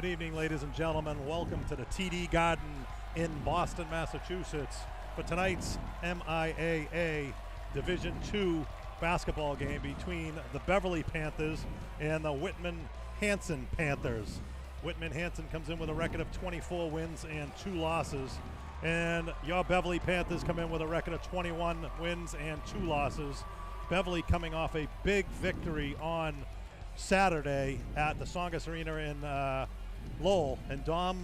Good evening, ladies and gentlemen. Welcome to the TD Garden in Boston, Massachusetts for tonight's MIAA Division II basketball game between the Beverly Panthers and the Whitman Hanson Panthers. Whitman Hanson comes in with a record of 24 wins and 2 losses. And your Beverly Panthers come in with a record of 21 wins and 2 losses. Beverly coming off a big victory on Saturday at the Songus Arena in Lowell. And Dom,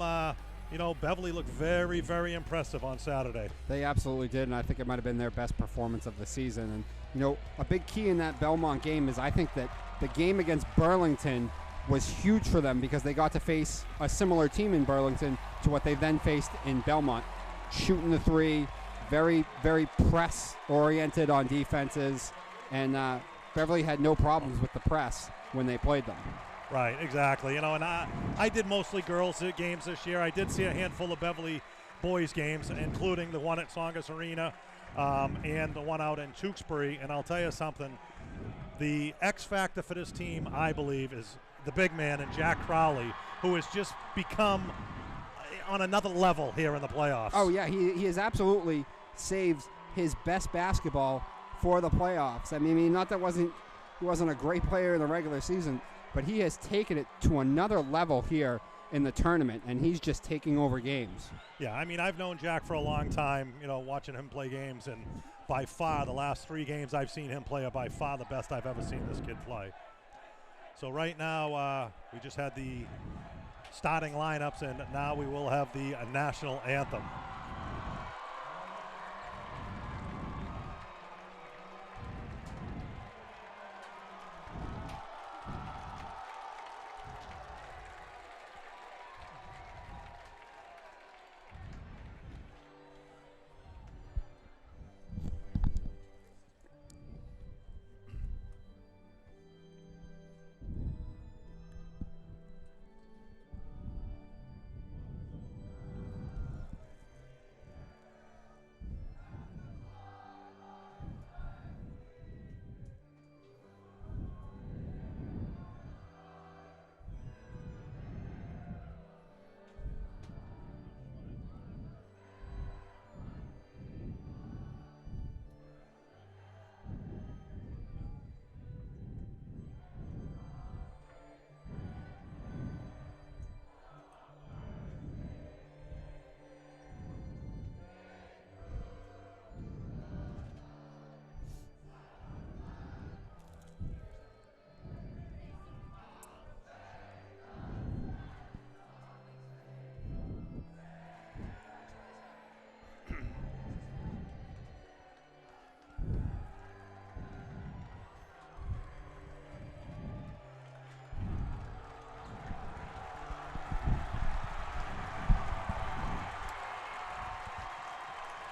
Beverly looked very, very impressive on Saturday. They absolutely did, and I think it might have been their best performance of the season. And, a big key in that Belmont game is I think that the game against Burlington was huge for them because they got to face a similar team in Burlington to what they then faced in Belmont. Shooting the three, very, very press-oriented on defenses, and Beverly had no problems with the press when they played them. Right, exactly. And I did mostly girls games this year. I did see a handful of Beverly boys games, including the one at Songus Arena and the one out in Tewksbury. And I'll tell you something, the X factor for this team, I believe, is the big man and Jack Crowley, who has just become on another level here in the playoffs. Oh, yeah, he has absolutely saved his best basketball for the playoffs. I mean, not that he wasn't a great player in the regular season, but he has taken it to another level here in the tournament, and he's just taking over games. Yeah, I mean, I've known Jack for a long time, watching him play games, and by far the last 3 games I've seen him play are by far the best I've ever seen this kid play. So right now we just had the starting lineups, and now we will have the national anthem.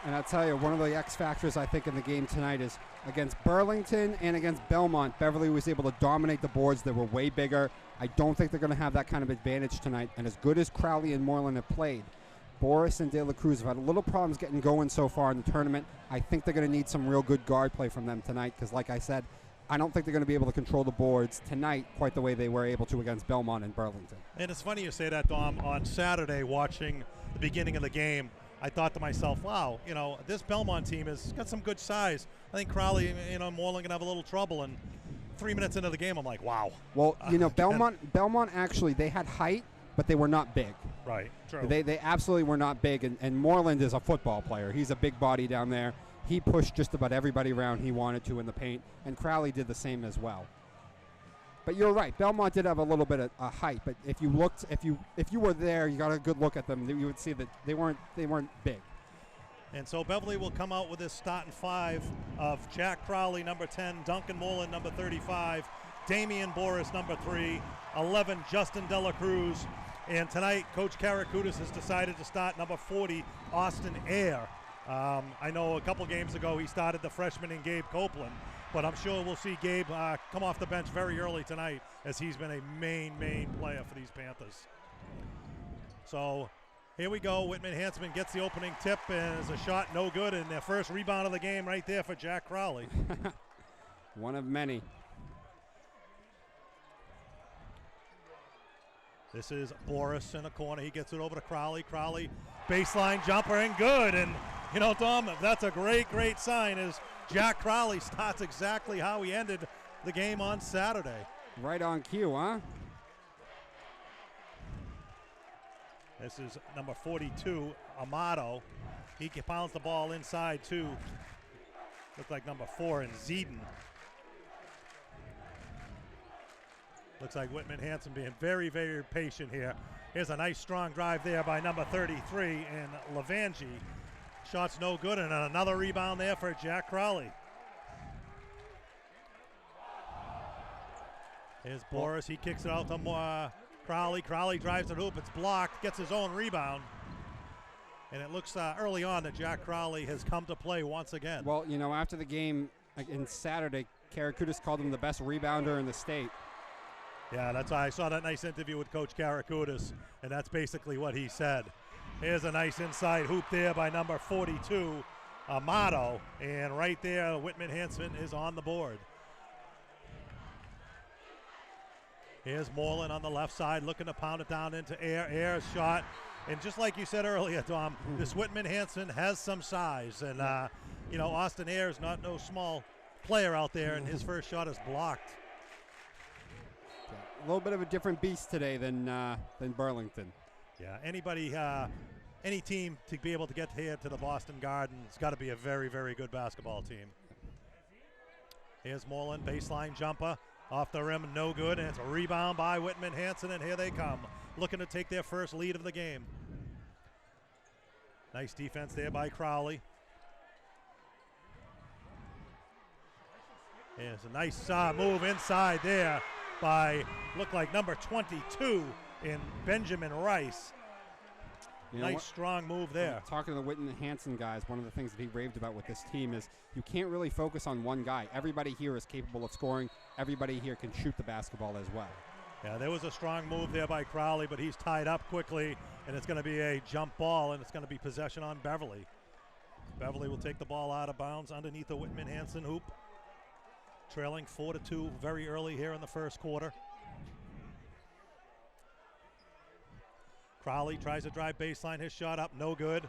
And I'll tell you, one of the X factors I think in the game tonight is against Burlington and against Belmont, Beverly was able to dominate the boards. They were way bigger. I don't think they're going to have that kind of advantage tonight. And as good as Crowley and Moreland have played, Boris and De La Cruz have had a little problems getting going so far in the tournament. I think they're going to need some real good guard play from them tonight because, like I said, I don't think they're going to be able to control the boards tonight quite the way they were able to against Belmont and Burlington. And it's funny you say that, Dom. On Saturday, watching the beginning of the game, I thought to myself, wow, this Belmont team has got some good size. I think Crowley, Moreland going to have a little trouble. And 3 minutes into the game, I'm like, wow. Well, Belmont actually, they had height, but they were not big. Right, true. They absolutely were not big. And Moreland is a football player. He's a big body down there. He pushed just about everybody around he wanted to in the paint. And Crowley did the same as well. But you're right. Belmont did have a little bit of height, but if you were there, you got a good look at them, you would see that they weren't big. And so Beverly will come out with this starting 5 of Jack Crowley, number 10, Duncan Moreland, number 35, Damian Boris, number 3, 11, Justin De La Cruz, and tonight Coach Karakutis has decided to start number 40, Austin Ayer. I know a couple games ago he started the freshman in Gabe Copeland, but I'm sure we'll see Gabe come off the bench very early tonight as he's been a main player for these Panthers. So here we go. Whitman Hanson gets the opening tip and is a shot no good, and their first rebound of the game right there for Jack Crowley. One of many. This is Boris in the corner. He gets it over to Crowley. Crowley, baseline jumper, and good. And, you know, Tom, that's a great, great sign as Jack Crowley starts exactly how he ended the game on Saturday. Right on cue, huh? This is number 42, Amato. He pounds the ball inside to, look like number 4 in Zeden. Looks like Whitman Hanson being very, very patient here. Here's a nice strong drive there by number 33 in Lavangi. Shot's no good, and another rebound there for Jack Crowley. Here's Boris. He kicks it out to Crowley. Crowley drives the hoop. It's blocked. Gets his own rebound. And it looks early on that Jack Crowley has come to play once again. Well, you know, after the game in Saturday, Karakutis called him the best rebounder in the state. Yeah, that's why I saw that nice interview with Coach Karakutis, and that's basically what he said. Here's a nice inside hoop there by number 42, Amato. And right there, Whitman Hanson is on the board. Here's Moreland on the left side looking to pound it down into Air. Air's shot. And just like you said earlier, Tom, this Whitman Hanson has some size. And, you know, Austin Air is not no small player out there, and his first shot is blocked. A little bit of a different beast today than Burlington. Yeah, any team to be able to get here to the Boston Garden, it's got to be a very, very good basketball team. Here's Moreland, baseline jumper. Off the rim, no good, and it's a rebound by Whitman Hanson, and here they come, looking to take their first lead of the game. Nice defense there by Crowley. There's a nice move inside there by, look like number 22 in Benjamin Rice. You know nice what? Strong move there. Talking to the Whitman Hanson guys, one of the things that he raved about with this team is you can't really focus on one guy. Everybody here is capable of scoring. Everybody here can shoot the basketball as well. Yeah, there was a strong move there by Crowley, but he's tied up quickly, and it's going to be a jump ball, and it's going to be possession on Beverly. Beverly will take the ball out of bounds underneath the Whitman Hanson hoop. Trailing 4-2 very early here in the first quarter. Crowley tries to drive baseline. His shot up, no good.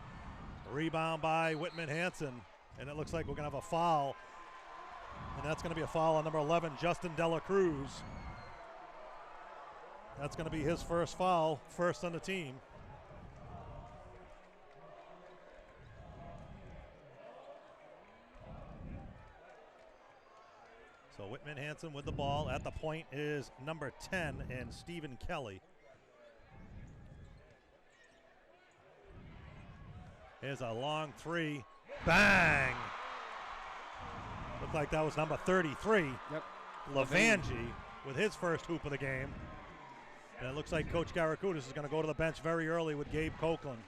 Rebound by Whitman Hanson, and it looks like we're going to have a foul. And that's going to be a foul on number 11, Justin Dela Cruz. That's going to be his first foul, first on the team. So Whitman Hanson with the ball. At the point is number 10 and Stephen Kelly. Here's a long three. Bang! Looked like that was number 33. Yep. Lavangi with his first hoop of the game. And it looks like Coach Karakutis is going to go to the bench very early with Gabe Copeland.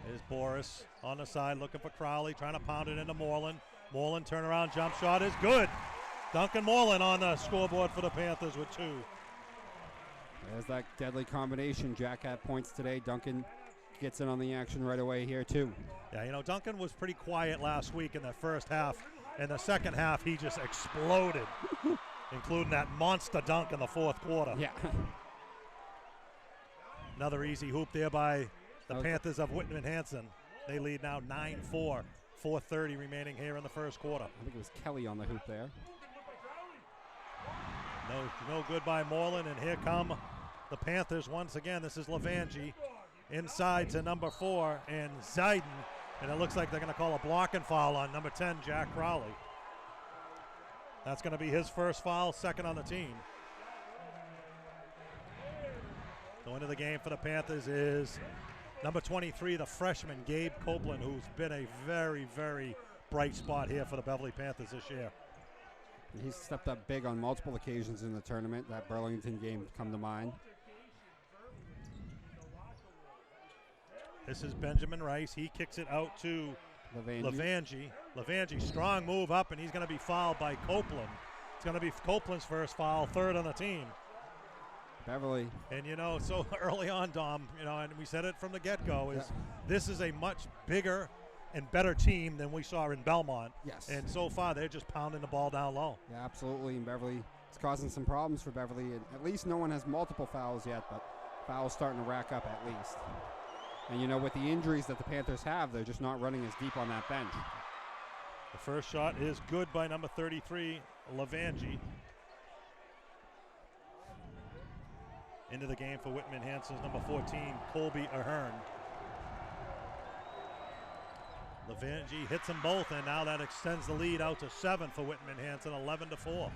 Here's Boris on the side looking for Crowley, trying to pound it into Moreland. Moreland turnaround jump shot is good. Duncan Moreland on the scoreboard for the Panthers with 2. There's that deadly combination. Jack had points today. Duncan gets in on the action right away here, too. Yeah, you know, Duncan was pretty quiet last week in the first half. In the second half, he just exploded, including that monster dunk in the fourth quarter. Yeah. Another easy hoop there by the Panthers of Whitman Hanson. They lead now 9-4, 4:30 remaining here in the first quarter. I think it was Kelly on the hoop there. No good by Moreland, and here come the Panthers once again. This is Lavangi inside to number 4 and Ziden, and it looks like they're going to call a blocking foul on number 10, Jack Crowley. That's going to be his first foul, second on the team. Going to the game for the Panthers is number 23, the freshman, Gabe Copeland, who's been a very, very bright spot here for the Beverly Panthers this year. He's stepped up big on multiple occasions in the tournament. That Burlington game come to mind. This is Benjamin Rice. He kicks it out to Lavangi. Lavangi, strong move up, and he's going to be fouled by Copeland. It's going to be Copeland's first foul, third on the team. Beverly. And, you know, so early on, Dom, you know, and we said it from the get-go, is this is a much bigger and better team than we saw in Belmont. Yes. And so far, they're just pounding the ball down low. Yeah, absolutely. And Beverly, it's causing some problems for Beverly. And at least no one has multiple fouls yet, but fouls starting to rack up at least. And, you know, with the injuries that the Panthers have, they're just not running as deep on that bench. The first shot is good by number 33, Lavangi. Into the game for Whitman Hanson's number 14, Colby Ahern. Lavangi hits them both, and now that extends the lead out to 7 for Whitman Hanson, 11-4.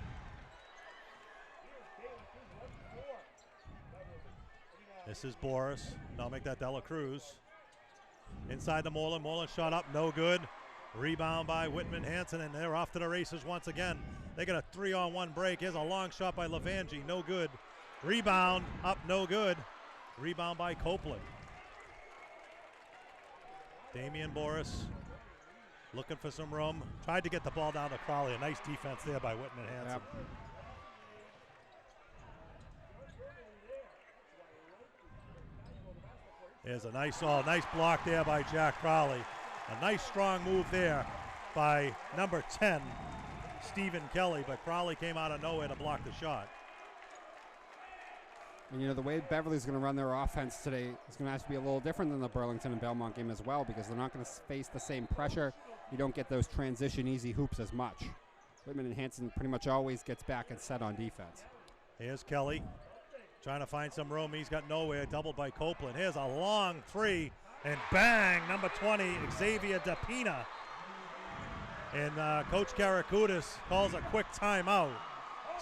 This is Boris. Now make that Dela Cruz. Inside to Moreland. Moreland shot up, no good. Rebound by Whitman Hanson, and they're off to the races once again. They got a 3-on-1 break. Here's a long shot by Lavangi, no good. Rebound, up, no good. Rebound by Copeland. Damian Boris looking for some room. Tried to get the ball down to Crowley. A nice defense there by Whitman Hanson. Yep. There's a nice block there by Jack Crowley. A nice strong move there by number 10, Stephen Kelly, but Crowley came out of nowhere to block the shot. And, you know, the way Beverly's going to run their offense today is going to have to be a little different than the Burlington and Belmont game as well, because they're not going to face the same pressure. You don't get those transition easy hoops as much. Whitman and Hanson pretty much always gets back and set on defense. Here's Kelly trying to find some room. He's got nowhere, doubled by Copeland. Here's a long three, and bang, number 20, Xavier DePina. And Coach Karakutis calls a quick timeout.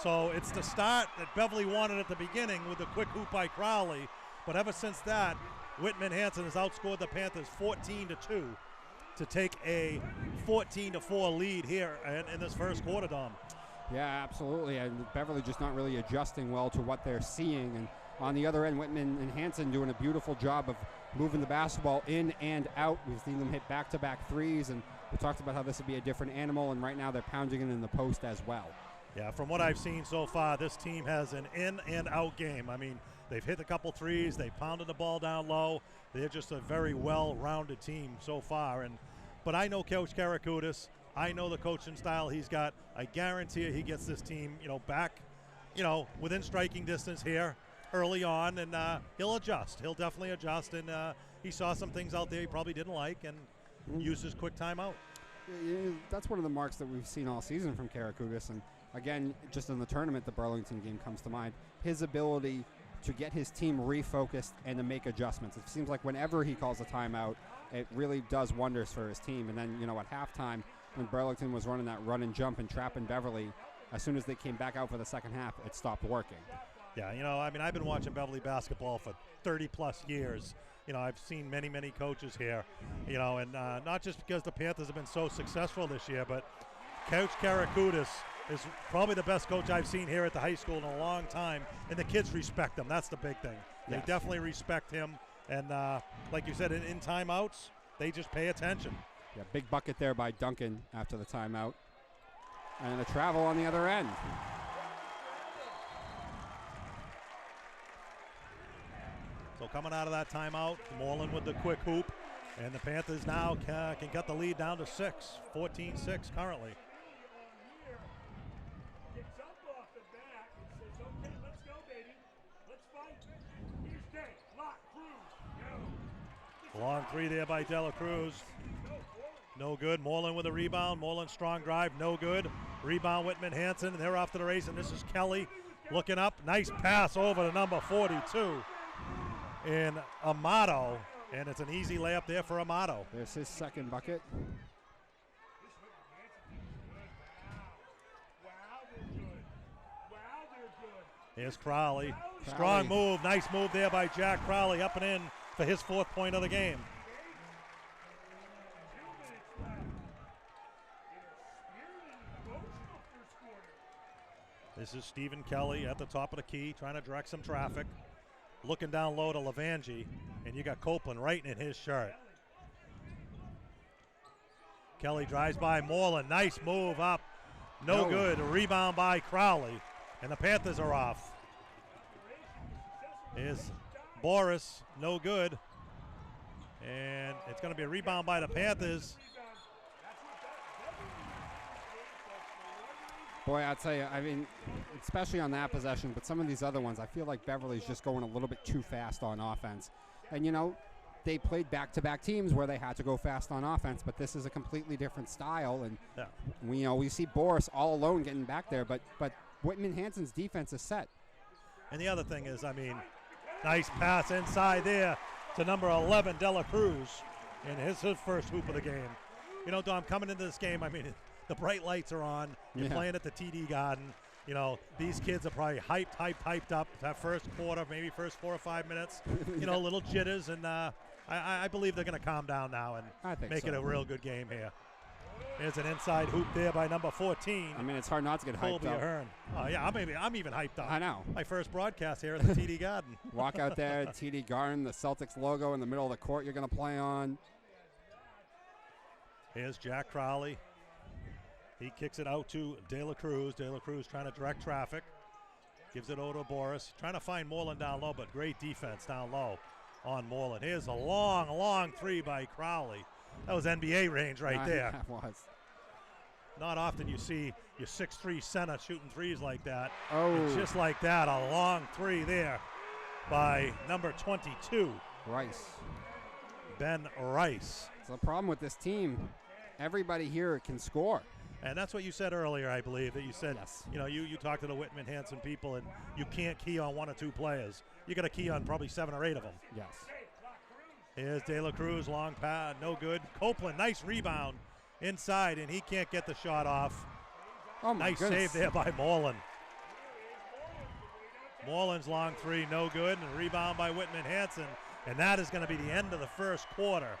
So it's the start that Beverly wanted at the beginning with the quick hoop by Crowley. But ever since that, Whitman Hanson has outscored the Panthers 14-2 to take a 14-4 lead here in this first quarter, Dom. Yeah, absolutely. And Beverly just not really adjusting well to what they're seeing. And on the other end, Whitman and Hanson doing a beautiful job of moving the basketball in and out. We've seen them hit back-to-back threes, and we talked about how this would be a different animal, and right now they're pounding it in the post as well. Yeah, from what I've seen so far, this team has an in and out game. I mean, they've hit a couple threes, they pounded the ball down low. They're just a very well-rounded team so far. But I know Coach Karakutis. I know the coaching style he's got. I guarantee he gets this team, back, within striking distance here early on, and he'll adjust. He'll definitely adjust, and he saw some things out there he probably didn't like and used his quick timeout. Yeah, that's one of the marks that we've seen all season from Karakutis, and again, just in the tournament, the Burlington game comes to mind. His ability to get his team refocused and to make adjustments. It seems like whenever he calls a timeout, it really does wonders for his team. And then, at halftime, when Burlington was running that run and jump and trapping Beverly, as soon as they came back out for the second half, it stopped working. Yeah, I've been watching Beverly basketball for 30-plus years. I've seen many, many coaches here, and not just because the Panthers have been so successful this year, but Coach Karakutis is probably the best coach I've seen here at the high school in a long time, and the kids respect him. That's the big thing. They definitely respect him, and like you said, in timeouts, they just pay attention. Yeah, big bucket there by Duncan after the timeout. And the travel on the other end. So coming out of that timeout, Moreland with the quick hoop, and the Panthers now can cut the lead down to 6, 14-6 currently. Long three there by Dela Cruz. No good. Moreland with a rebound. Moreland strong drive. No good. Rebound Whitman Hanson, and they're off to the race, and this is Kelly looking up. Nice pass over to number 42 in Amato, and it's an easy layup there for Amato. There's his second bucket. Here's Crowley. Strong move. Nice move there by Jack Crowley up and in for his 4th point of the game. This is Stephen Kelly at the top of the key, trying to direct some traffic. Looking down low to Lavangi, and you got Copeland right in his shirt. Kelly drives by Moreland. Nice move up. No good. A rebound by Crowley, and the Panthers are off. Here's Boris, no good. And it's going to be a rebound by the Panthers. Boy, I'll tell you, I mean, especially on that possession, but some of these other ones, I feel like Beverly's just going a little bit too fast on offense. And, you know, they played back-to-back teams where they had to go fast on offense, but this is a completely different style. And, we see Boris all alone getting back there, but Whitman Hanson's defense is set. And the other thing is, I mean, nice pass inside there to number 11, Dela Cruz, in his first hoop of the game. You know, Dom, coming into this game, I mean, the bright lights are on. You're playing at the TD Garden. You know, these kids are probably hyped up that first quarter, maybe first 4 or 5 minutes. You know, little jitters, and I believe they're going to calm down now and make it a real good game here. There's an inside hoop there by number 14. I mean, it's hard not to get hyped up. Ahern. Oh, yeah, I'm even hyped up. I know. My first broadcast here at the TD Garden. Walk out there, TD Garden, the Celtics logo in the middle of the court you're going to play on. Here's Jack Crowley. He kicks it out to De La Cruz. De La Cruz trying to direct traffic. Gives it over to Boris. Trying to find Moreland down low, but great defense down low on Moreland. Here's a long three by Crowley. That was NBA range right there. That was. Not often you see your 6'3" center shooting threes like that. Oh. And just like that, a long three there by number 22. Rice. Ben Rice. So the problem with this team, everybody here can score. And that's what you said earlier, I believe, that you said, yes. You know, you talked to the Whitman Hanson people, and you can't key on 1 or 2 players. You got to key on probably 7 or 8 of them. Yes. Here's De La Cruz, long pass, no good. Copeland, nice rebound inside, and he can't get the shot off. Oh, my nice goodness. save there by Moreland. Moreland's long three, no good, and a rebound by Whitman Hanson. And that is going to be the end of the first quarter.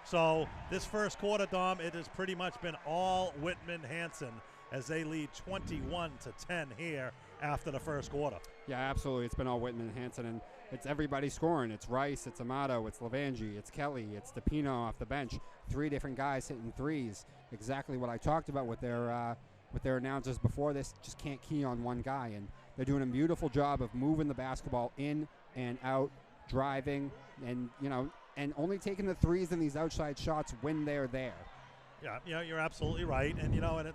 So this first quarter, Dom, it has pretty much been all Whitman Hanson as they lead 21-10 here after the first quarter. Yeah, absolutely. It's been all Whitman Hanson, and it's everybody scoring. It's Rice, it's Amato, it's Levangie, it's Kelly, it's DePino off the bench. 3 different guys hitting threes. Exactly what I talked about with their announcers before this. Just can't key on one guy, and they're doing a beautiful job of moving the basketball in and out, driving, and and only taking the threes and these outside shots when they're there. Yeah, you're absolutely right. And, and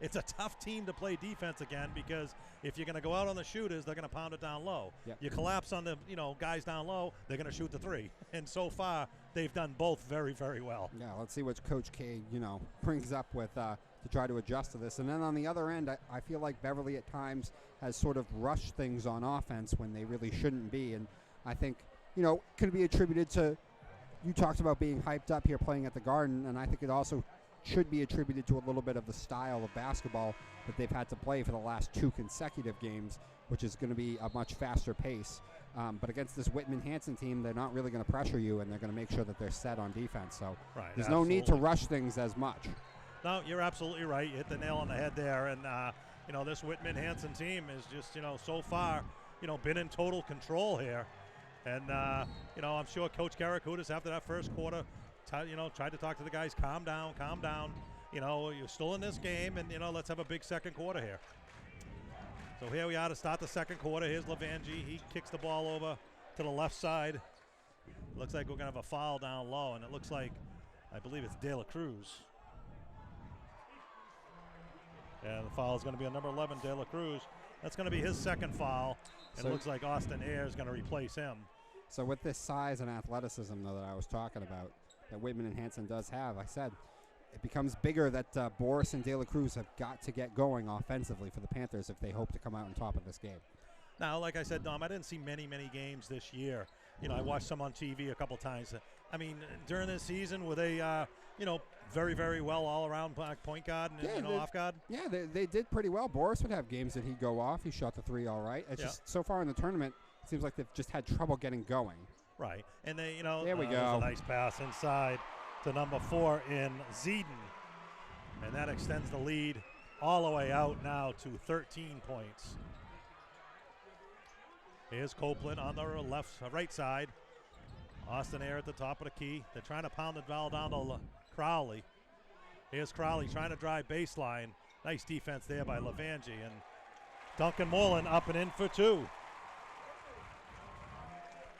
it's a tough team to play defense again, because if you're going to go out on the shooters, they're going to pound it down low. Yep. You collapse on the, guys down low, they're going to shoot the three. And so far, they've done both very, very well. Yeah, let's see what Coach K, brings up with to try to adjust to this. And then on the other end, I feel like Beverly at times has sort of rushed things on offense when they really shouldn't be. And I think, could be attributed to, you talked about being hyped up here playing at the Garden, and I think it also should be attributed to a little bit of the style of basketball that they've had to play for the last 2 consecutive games, which is going to be a much faster pace. But against this Whitman Hanson team, they're not really going to pressure you, and they're going to make sure that they're set on defense. So there's no need to rush things as much. No, you're absolutely right. You hit the nail on the head there. And, this Whitman Hanson team is just, so far, been in total control here. And, I'm sure Coach Karakutis, after that first quarter, tried to talk to the guys, calm down. You're still in this game, and, let's have a big second quarter here. So here we are to start the second quarter. Here's Levangie. He kicks the ball over to the left side. Looks like we're going to have a foul down low, and it looks like, I believe it's De La Cruz. And the foul is going to be on number 11, De La Cruz. That's going to be his second foul. And it looks like Austin Ayre is going to replace him. So with this size and athleticism, though, that I was talking about, that Whitman and Hanson does have, I said, it becomes bigger that Boris and De La Cruz have got to get going offensively for the Panthers if they hope to come out on top of this game. Now, like I said, Dom, I didn't see many games this year. I watched some on TV a couple times. I mean, during this season, were they, very, very well all around point guard and off guard? Yeah, they did pretty well. Boris would have games that he'd go off. He shot the 3 all right. It's just so far in the tournament, it seems like they've just had trouble getting going. Right. And they, there we go. There's a nice pass inside to number 4 in Zeden. And that extends the lead all the way out now to 13 points. Here's Copeland on the right side. Austin Ayre at the top of the key. They're trying to pound the ball down to Crowley. Here's Crowley trying to drive baseline. Nice defense there by Levangie. And Duncan Moreland up and in for 2.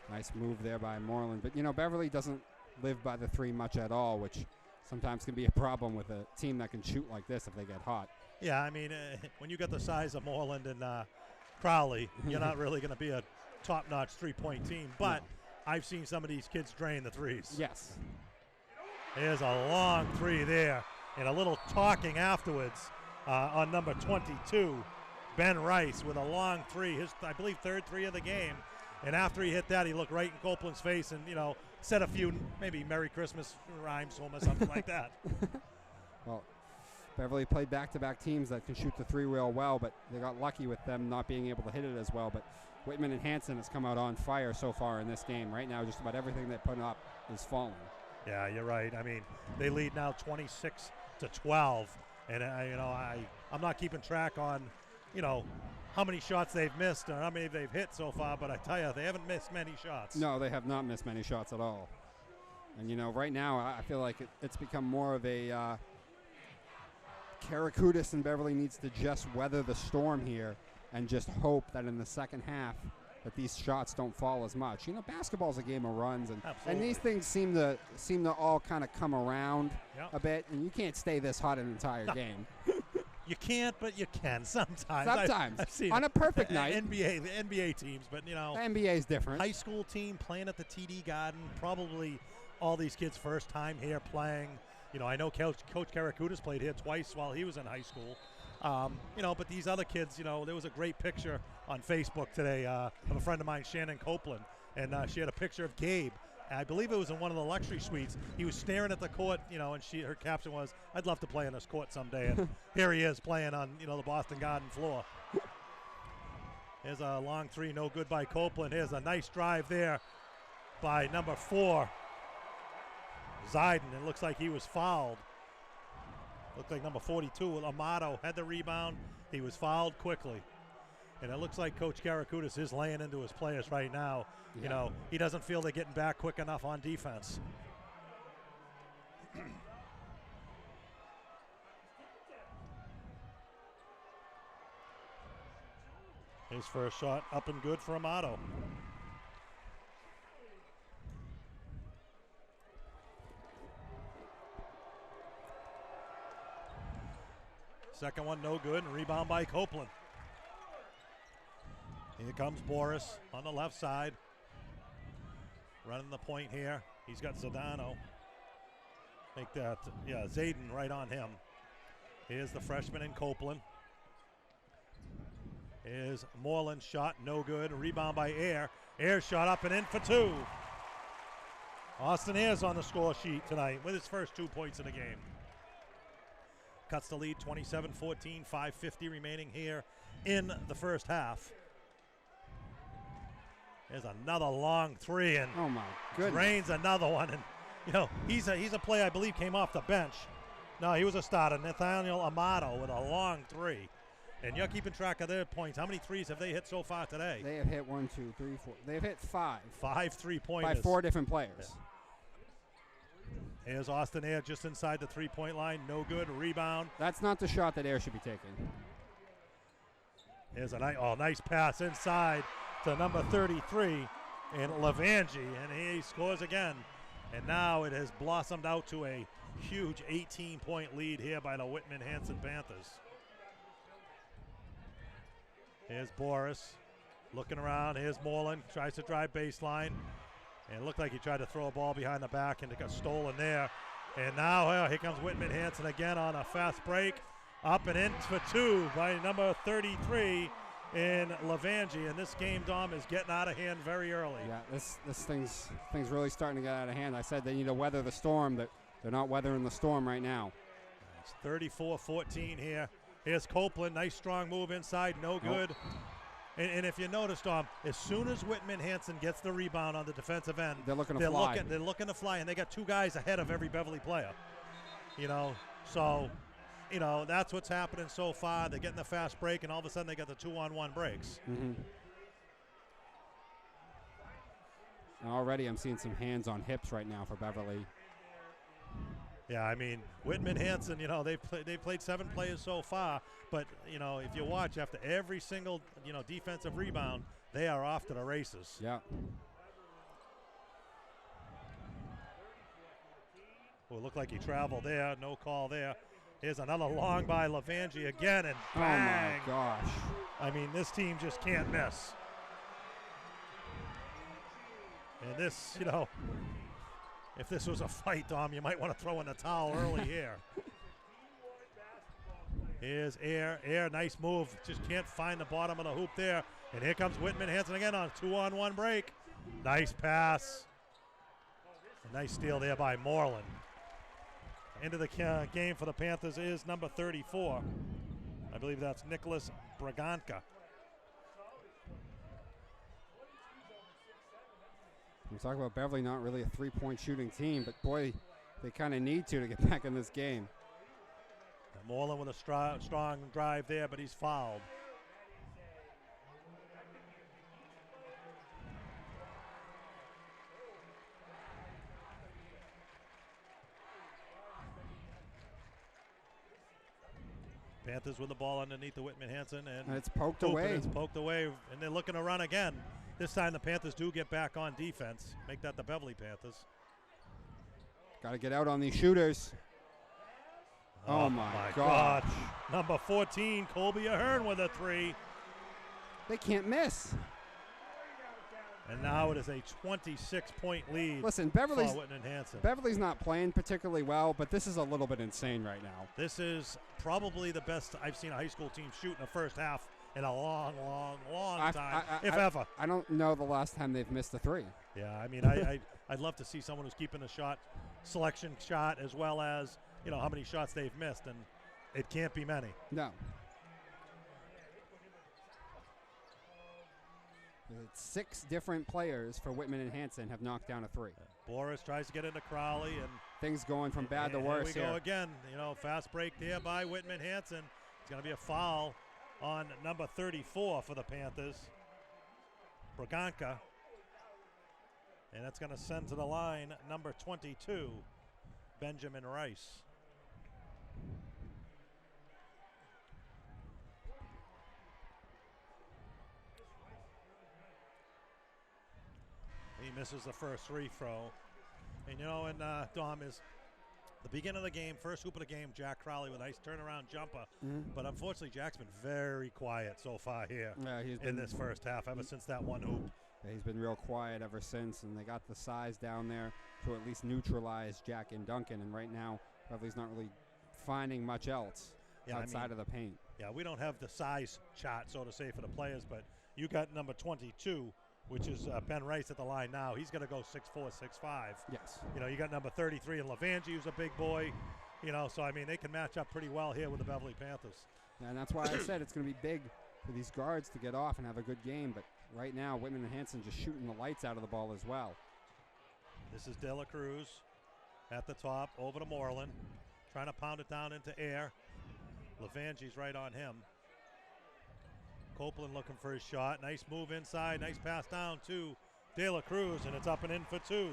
Nice move there by Moreland. But, Beverly doesn't live by the three much at all, which sometimes can be a problem with a team that can shoot like this if they get hot. Yeah, I mean, when you got the size of Moreland and Crowley, you're not really going to be a top-notch three-point team. But No. I've seen some of these kids drain the threes. Yes. There's a long three there, and a little talking afterwards on number 22, Ben Rice, with a long three, his, I believe, third three of the game. And after he hit that, he looked right in Copeland's face and, said a few maybe Merry Christmas rhymes to him or something like that. Well, Beverly played back-to-back teams that can shoot the three real well, but they got lucky with them not being able to hit it as well. But Whitman and Hanson has come out on fire so far in this game. Right now, just about everything they put up is falling. Yeah, you're right. I mean, they lead now 26-12, and I'm not keeping track on, how many shots they've missed or how many they've hit so far, but I tell you, they haven't missed many shots. No, they have not missed many shots at all. And, right now, I feel like it's become more of a Karakutis and Beverly needs to just weather the storm here and just hope that in the second half that these shots don't fall as much. Basketball's a game of runs, and these things seem to all kind of come around a bit, and you can't stay this hot an entire game. You can't, but you can sometimes. Sometimes. I've seen on a perfect night. The NBA teams, but, The NBA is different. High school team playing at the TD Garden, probably all these kids' first time here playing. I know Coach Karakutis played here twice while he was in high school. But these other kids, there was a great picture on Facebook today of a friend of mine, Shannon Copeland, and she had a picture of Gabe. I believe it was in one of the luxury suites. He was staring at the court, and her caption was, "I'd love to play on this court someday." And here he is playing on, the Boston Garden floor. Here's a long three, no good by Copeland. Here's a nice drive there by number 4, Ziden. It looks like he was fouled. Looked like number 42, Amato, had the rebound. He was fouled quickly. And it looks like Coach Karakutis is laying into his players right now. Yeah. He doesn't feel they're getting back quick enough on defense. His first shot up and good for Amato. Second one no good, and rebound by Copeland. Here comes Boris on the left side. Running the point here. He's got Zdano. Make that, Zayden right on him. Here's the freshman in Copeland. Here's Moreland's shot, no good. Rebound by Air. Air shot up and in for 2. Austin Ayer's on the score sheet tonight with his first 2 points in the game. Cuts the lead 27-14, 5:50 remaining here in the first half. There's another long three, and oh my goodness, drains another one. And he's a player I believe came off the bench. No, he was a starter. Nathaniel Amato with a long three, and you're keeping track of their points. How many threes have they hit so far today? They have hit 1, 2, 3, 4. They've hit 5. 5 3-pointers by 4 different players. Yeah. Here's Austin Ayer just inside the three-point line. No good. Rebound. That's not the shot that Ayer should be taking. Here's a nice pass inside to number 33 in Lavangi, and he scores again. And now it has blossomed out to a huge 18-point lead here by the Whitman Hanson Panthers. Here's Boris looking around. Here's Moreland. Tries to drive baseline. And it looked like he tried to throw a ball behind the back, and it got stolen there. And now here comes Whitman Hanson again on a fast break. Up and in for 2 by number 33 in Lavangi. And this game, Dom, is getting out of hand very early. Yeah, this thing's really starting to get out of hand. I said they need to weather the storm. That they're not weathering the storm right now. It's 34-14 here. Here's Copeland. Nice strong move inside. No good. Nope. And if you notice, Tom, as soon as Whitman Hanson gets the rebound on the defensive end, they're looking to fly. They're looking to fly, and they got 2 guys ahead of every Beverly player. So, that's what's happening so far. They're getting the fast break, and all of a sudden they got the 2-on-1 breaks. Mm-hmm. And already I'm seeing some hands on hips right now for Beverly. Yeah, I mean, Whitman Hanson, they've played 7 players so far, but, if you watch, after every single, defensive rebound, they are off to the races. Yeah. Well, it looked like he traveled there. No call there. Here's another long by Lavangi again, and bang. Oh, my gosh. I mean, this team just can't miss. And this, if this was a fight, Dom, you might want to throw in the towel early here. Here's Air, nice move. Just can't find the bottom of the hoop there. And here comes Whitman Hanson again on a 2-on-1 break. Nice pass. A nice steal there by Moreland. Into the game for the Panthers is number 34. I believe that's Nicholas Braganca. We talk about Beverly not really a three-point shooting team, but boy, they kind of need to get back in this game. And Moreland with a strong drive there, but he's fouled. Panthers with the ball underneath the Whitman Hanson, and it's poked away. It's poked away, and they're looking to run again. This time the Panthers do get back on defense. Make that the Beverly Panthers. Got to get out on these shooters. Oh my gosh. Number 14, Colby Ahern with a three. They can't miss. And now it is a 26-point lead. Listen, for Whitman Hanson. Beverly's not playing particularly well, but this is a little bit insane right now. This is probably the best I've seen a high school team shoot in the first half in a long time, if ever. I don't know the last time they've missed a three. Yeah, I mean, I'd love to see someone who's keeping the selection shot as well as, how many shots they've missed, and it can't be many. No. It's 6 different players for Whitman and Hanson have knocked down a three. Boris tries to get into Crowley, and things going from bad to worse here. We go again. Fast break there by Whitman Hanson. It's going to be a foul on number 34 for the Panthers, Braganca. And that's going to send to the line number 22, Benjamin Rice. He misses the first free throw. And Dom, is the beginning of the game, first hoop of the game, Jack Crowley with a nice turnaround jumper. Mm-hmm. But unfortunately, Jack's been very quiet so far here in this first half, ever since that one hoop. Yeah, he's been real quiet ever since, and they got the size down there to at least neutralize Jack and Duncan. And right now, Beverly's not really finding much else outside of the paint. Yeah, we don't have the size chart, so to say, for the players, but you got number 22, which is Ben Rice at the line now. He's going to go 6'4", 6'5". Yes. You got number 33 in Lavangi, who's a big boy. So, I mean, they can match up pretty well here with the Beverly Panthers. And that's why I said it's going to be big for these guards to get off and have a good game. But right now, Whitman and Hanson just shooting the lights out of the ball as well. This is De La Cruz at the top, over to Moreland. Trying to pound it down into Air. Lavangi's right on him. Copeland looking for his shot. Nice move inside. Nice pass down to De La Cruz, and it's up and in for two.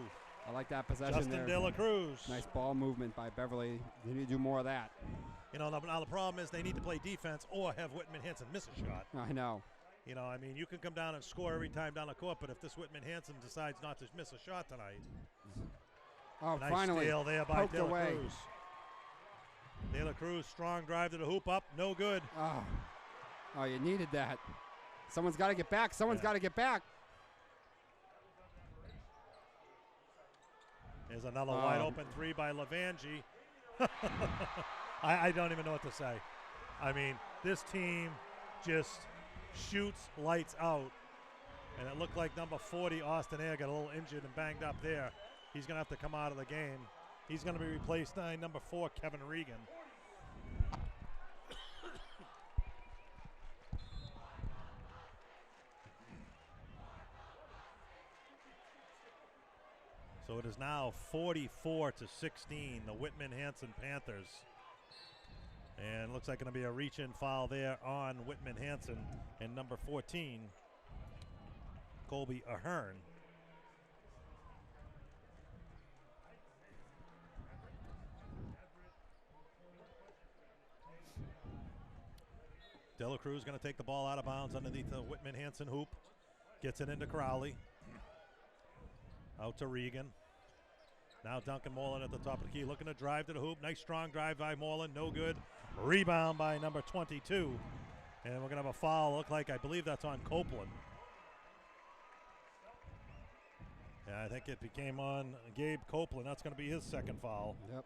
I like that possession Justin there. De La Cruz. Nice ball movement by Beverly. They need to do more of that. Now the problem is they need to play defense or have Whitman Hanson miss a shot. I know. I mean, you can come down and score every time down the court, but if this Whitman Hanson decides not to miss a shot tonight. Oh, nice finally. Steal there by De La away. Cruz. De La Cruz, strong drive to the hoop up. No good. Oh, you needed that. Someone's got to get back. Someone's got to get back. There's another wide open three by Lavangi. I don't even know what to say. I mean, this team just shoots lights out. And it looked like number 40, Austin Air, got a little injured and banged up there. He's going to have to come out of the game. He's going to be replaced by number 4, Kevin Regan. So it is now 44-16, the Whitman Hanson Panthers. And looks like going to be a reach-in foul there on Whitman Hanson and number 14, Colby Ahern. De La Cruz going to take the ball out of bounds underneath the Whitman Hanson hoop. Gets it into Crowley. Out to Regan. Now Duncan Moreland at the top of the key, looking to drive to the hoop. Nice strong drive by Moreland, no good. Rebound by number 22. And we're going to have a foul. Look like, I believe that's on Copeland. Yeah, I think it became on Gabe Copeland. That's going to be his second foul. Yep.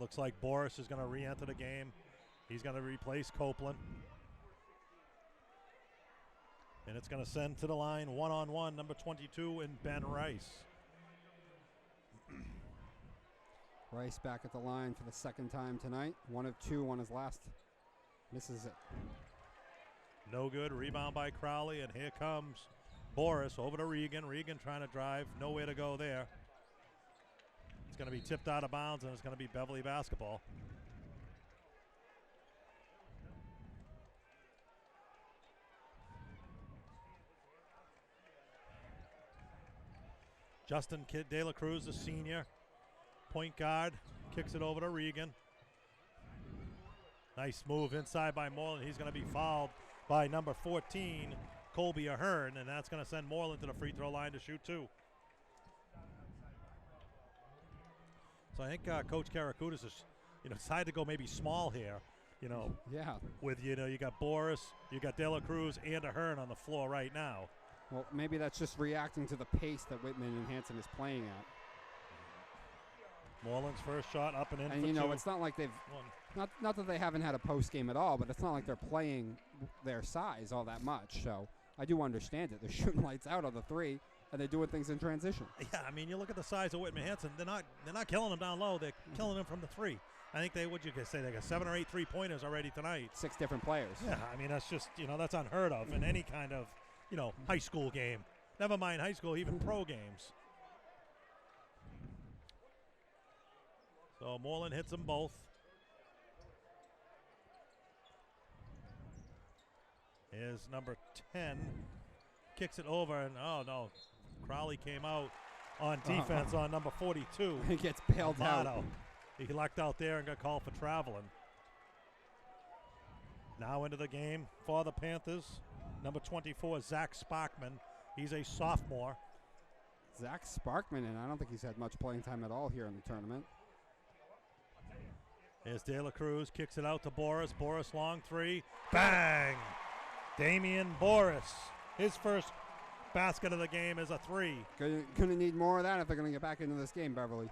Looks like Boris is going to re-enter the game. He's going to replace Copeland. And it's going to send to the line one-on-one, number 22 and Ben Rice. Rice back at the line for the second time tonight. 1 of 2 on his last. Misses it. No good. Rebound by Crowley, and here comes Boris over to Regan. Regan trying to drive. Nowhere to go there. It's going to be tipped out of bounds, and it's going to be Beverly basketball. Justin De La Cruz, the senior, point guard, kicks it over to Regan. Nice move inside by Moreland. He's going to be fouled by number 14, Colby Ahern, and that's going to send Moreland to the free throw line to shoot 2. So I think Coach Karakutis is, decided to go maybe small here. Yeah. With you got Boris, you got De La Cruz and Ahern on the floor right now. Well, maybe that's just reacting to the pace that Whitman and Hanson is playing at. Moreland's first shot up and in and for 2. It's not like they've not that they haven't had a post game at all, but it's not like they're playing their size all that much. So I do understand it. They're shooting lights out on the 3, and they're doing things in transition. Yeah, I mean, you look at the size of Whitman Hanson. They're not killing them down low. They're killing them from the 3. I think they got 7 or 8 3-pointers already tonight. 6 different players. Yeah, I mean, that's just that's unheard of in any kind of high school game. Never mind high school, even pro games. So Moreland hits them both. Here's number 10. Kicks it over, and oh no. Crowley came out on defense on number 42. He gets bailed out. He lucked out there and got called for traveling. Now into the game for the Panthers. Number 24, Zach Sparkman. He's a sophomore. Zach Sparkman, and I don't think he's had much playing time at all here in the tournament. Here's De La Cruz, kicks it out to Boris. Boris long 3. Bang! Damian Boris. His first basket of the game is a 3. Going to need more of that if they're going to get back into this game, Beverly.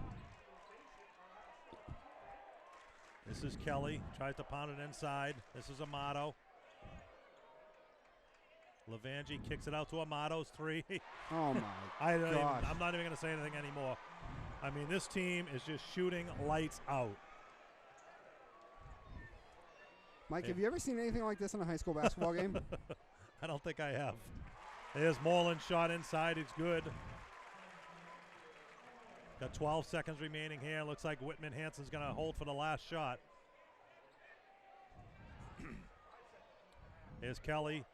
This is Kelly. Tries to pound it inside. This is Amato. Levangie kicks it out to Amato's 3. Oh, my God. I'm not even going to say anything anymore. I mean, this team is just shooting lights out. Mike, have you ever seen anything like this in a high school basketball game? I don't think I have. There's Moreland shot inside. It's good. Got 12 seconds remaining here. Looks like Whitman Hanson's going to hold for the last shot. Here's Kelly.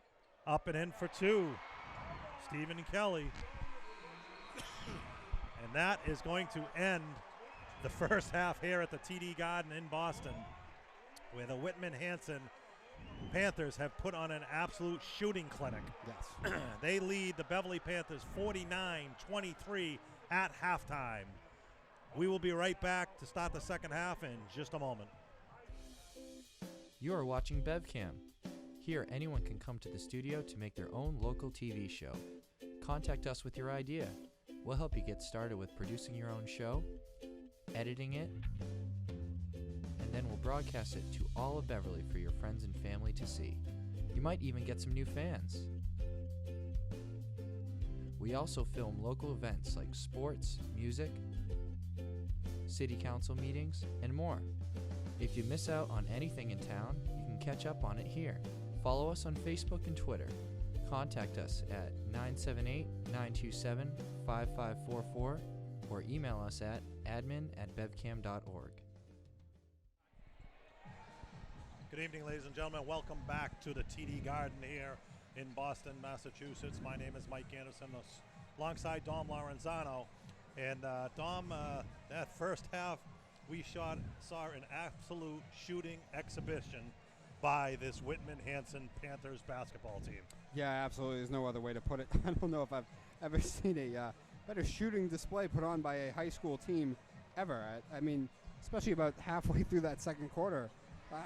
Up and in for 2. Stephen Kelly. And that is going to end the first half here at the TD Garden in Boston, where the Whitman Hanson Panthers have put on an absolute shooting clinic. Yes. They lead the Beverly Panthers 49-23 at halftime. We will be right back to start the second half in just a moment. You are watching BevCam. Here, anyone can come to the studio to make their own local TV show. Contact us with your idea. We'll help you get started with producing your own show, editing it, and then we'll broadcast it to all of Beverly for your friends and family to see. You might even get some new fans. We also film local events like sports, music, city council meetings, and more. If you miss out on anything in town, you can catch up on it here. Follow us on Facebook and Twitter. Contact us at 978-927-5544 or email us at admin@bevcam.org. Good evening, ladies and gentlemen. Welcome back to the TD Garden here in Boston, Massachusetts. My name is Mike Anderson, alongside Dom Lauranzano. And Dom, that first half, we saw an absolute shooting exhibition by this Whitman Hanson Panthers basketball team. Yeah, absolutely. There's no other way to put it. I don't know if I've ever seen a better shooting display put on by a high school team ever. I mean, especially about halfway through that second quarter.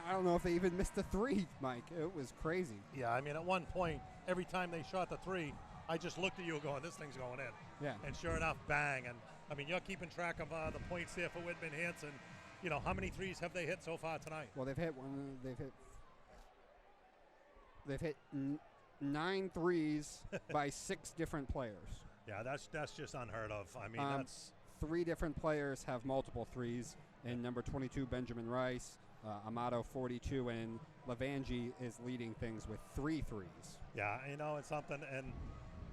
I don't know if they even missed a three, Mike. It was crazy. Yeah, I mean, at one point, every time they shot the three, I just looked at you going, this thing's going in. Yeah. And sure enough, bang. And, I mean, you're keeping track of the points there for Whitman Hanson. You know, how many threes have they hit so far tonight? Well, they've hit 9 threes by 6 different players. Yeah, that's just unheard of. I mean, that's 3 different players have multiple threes. And number 22, Benjamin Rice, Amato 42, and Lavangi is leading things with 3 threes. Yeah, you know, it's something. And,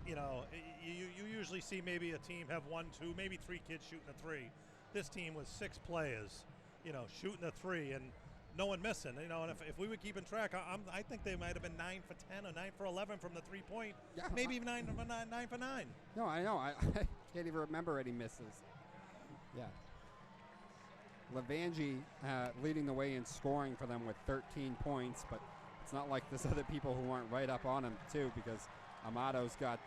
you know, you usually see maybe a team have 1, 2, maybe 3 kids shooting a 3. This team was 6 players, you know, shooting a 3 and no one missing. You know, and if we were keeping track, I think they might have been 9 for 10 or 9 for 11 from the 3-point. Yeah, maybe even 9 for 9. No, I know. I can't even remember any misses. Yeah. Lavangi leading the way in scoring for them with 13 points, but it's not like there's other people who weren't right up on him too, because Amato's got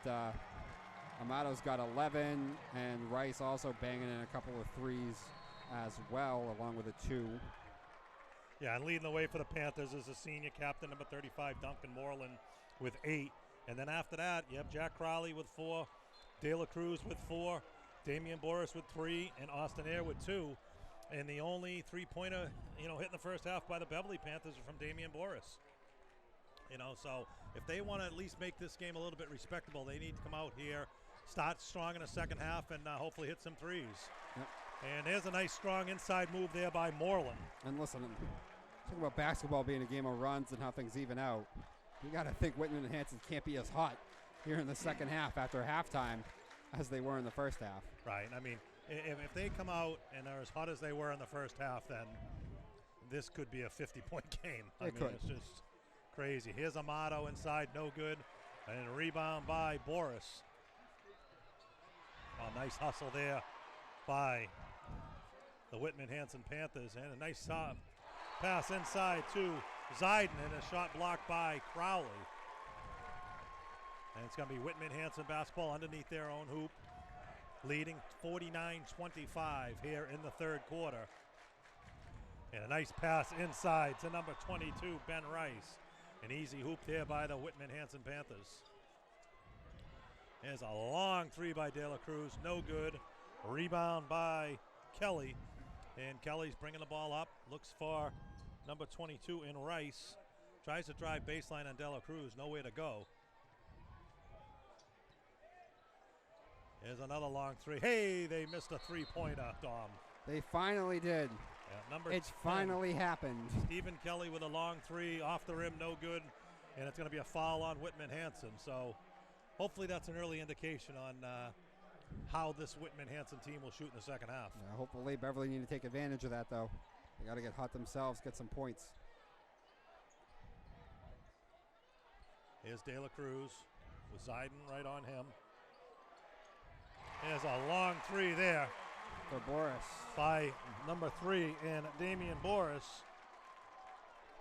11, and Rice also banging in a couple of threes as well, along with a 2. Yeah, and leading the way for the Panthers is the senior captain, number 35, Duncan Moreland, with 8. And then after that, you have Jack Crowley with 4, De La Cruz with 4, Damian Boris with 3, and Austin Air with 2. And the only 3-pointer, you know, hit in the first half by the Beverly Panthers are from Damian Boris. You know, so if they want to at least make this game a little bit respectable, they need to come out here, start strong in the second half, and hopefully hit some threes. Yep. And there's a nice, strong inside move there by Moreland. And listen, talking about basketball being a game of runs and how things even out, you got to think Whitman and Hanson can't be as hot here in the second half after halftime as they were in the first half. Right. I mean, if they come out and they're as hot as they were in the first half, then this could be a 50-point game. I mean, it's just crazy. Here's Amato inside, no good. And a rebound by Boris. Oh, nice hustle there by the Whitman Hanson Panthers. And a nice pass inside to Ziden, and a shot blocked by Crowley. And it's going to be Whitman Hanson basketball underneath their own hoop, leading 49-25 here in the third quarter. And a nice pass inside to number 22, Ben Rice. An easy hoop there by the Whitman Hanson Panthers. There's a long 3 by De La Cruz, no good. Rebound by Kelly. And Kelly's bringing the ball up, looks for number 22 in Rice. Tries to drive baseline on De La Cruz, nowhere to go. Here's another long 3. Hey, they missed a 3-pointer, Dom. They finally did. Yeah, it's finally happened. Stephen Kelly with a long 3 off the rim, no good. And it's going to be a foul on Whitman Hanson. So hopefully that's an early indication on how this Whitman Hanson team will shoot in the second half. Yeah, hopefully Beverly need to take advantage of that, though. They got to get hot themselves, get some points. Here's De La Cruz with Ziden right on him. There's a long 3 there for Boris by number 3 in Damian Boris.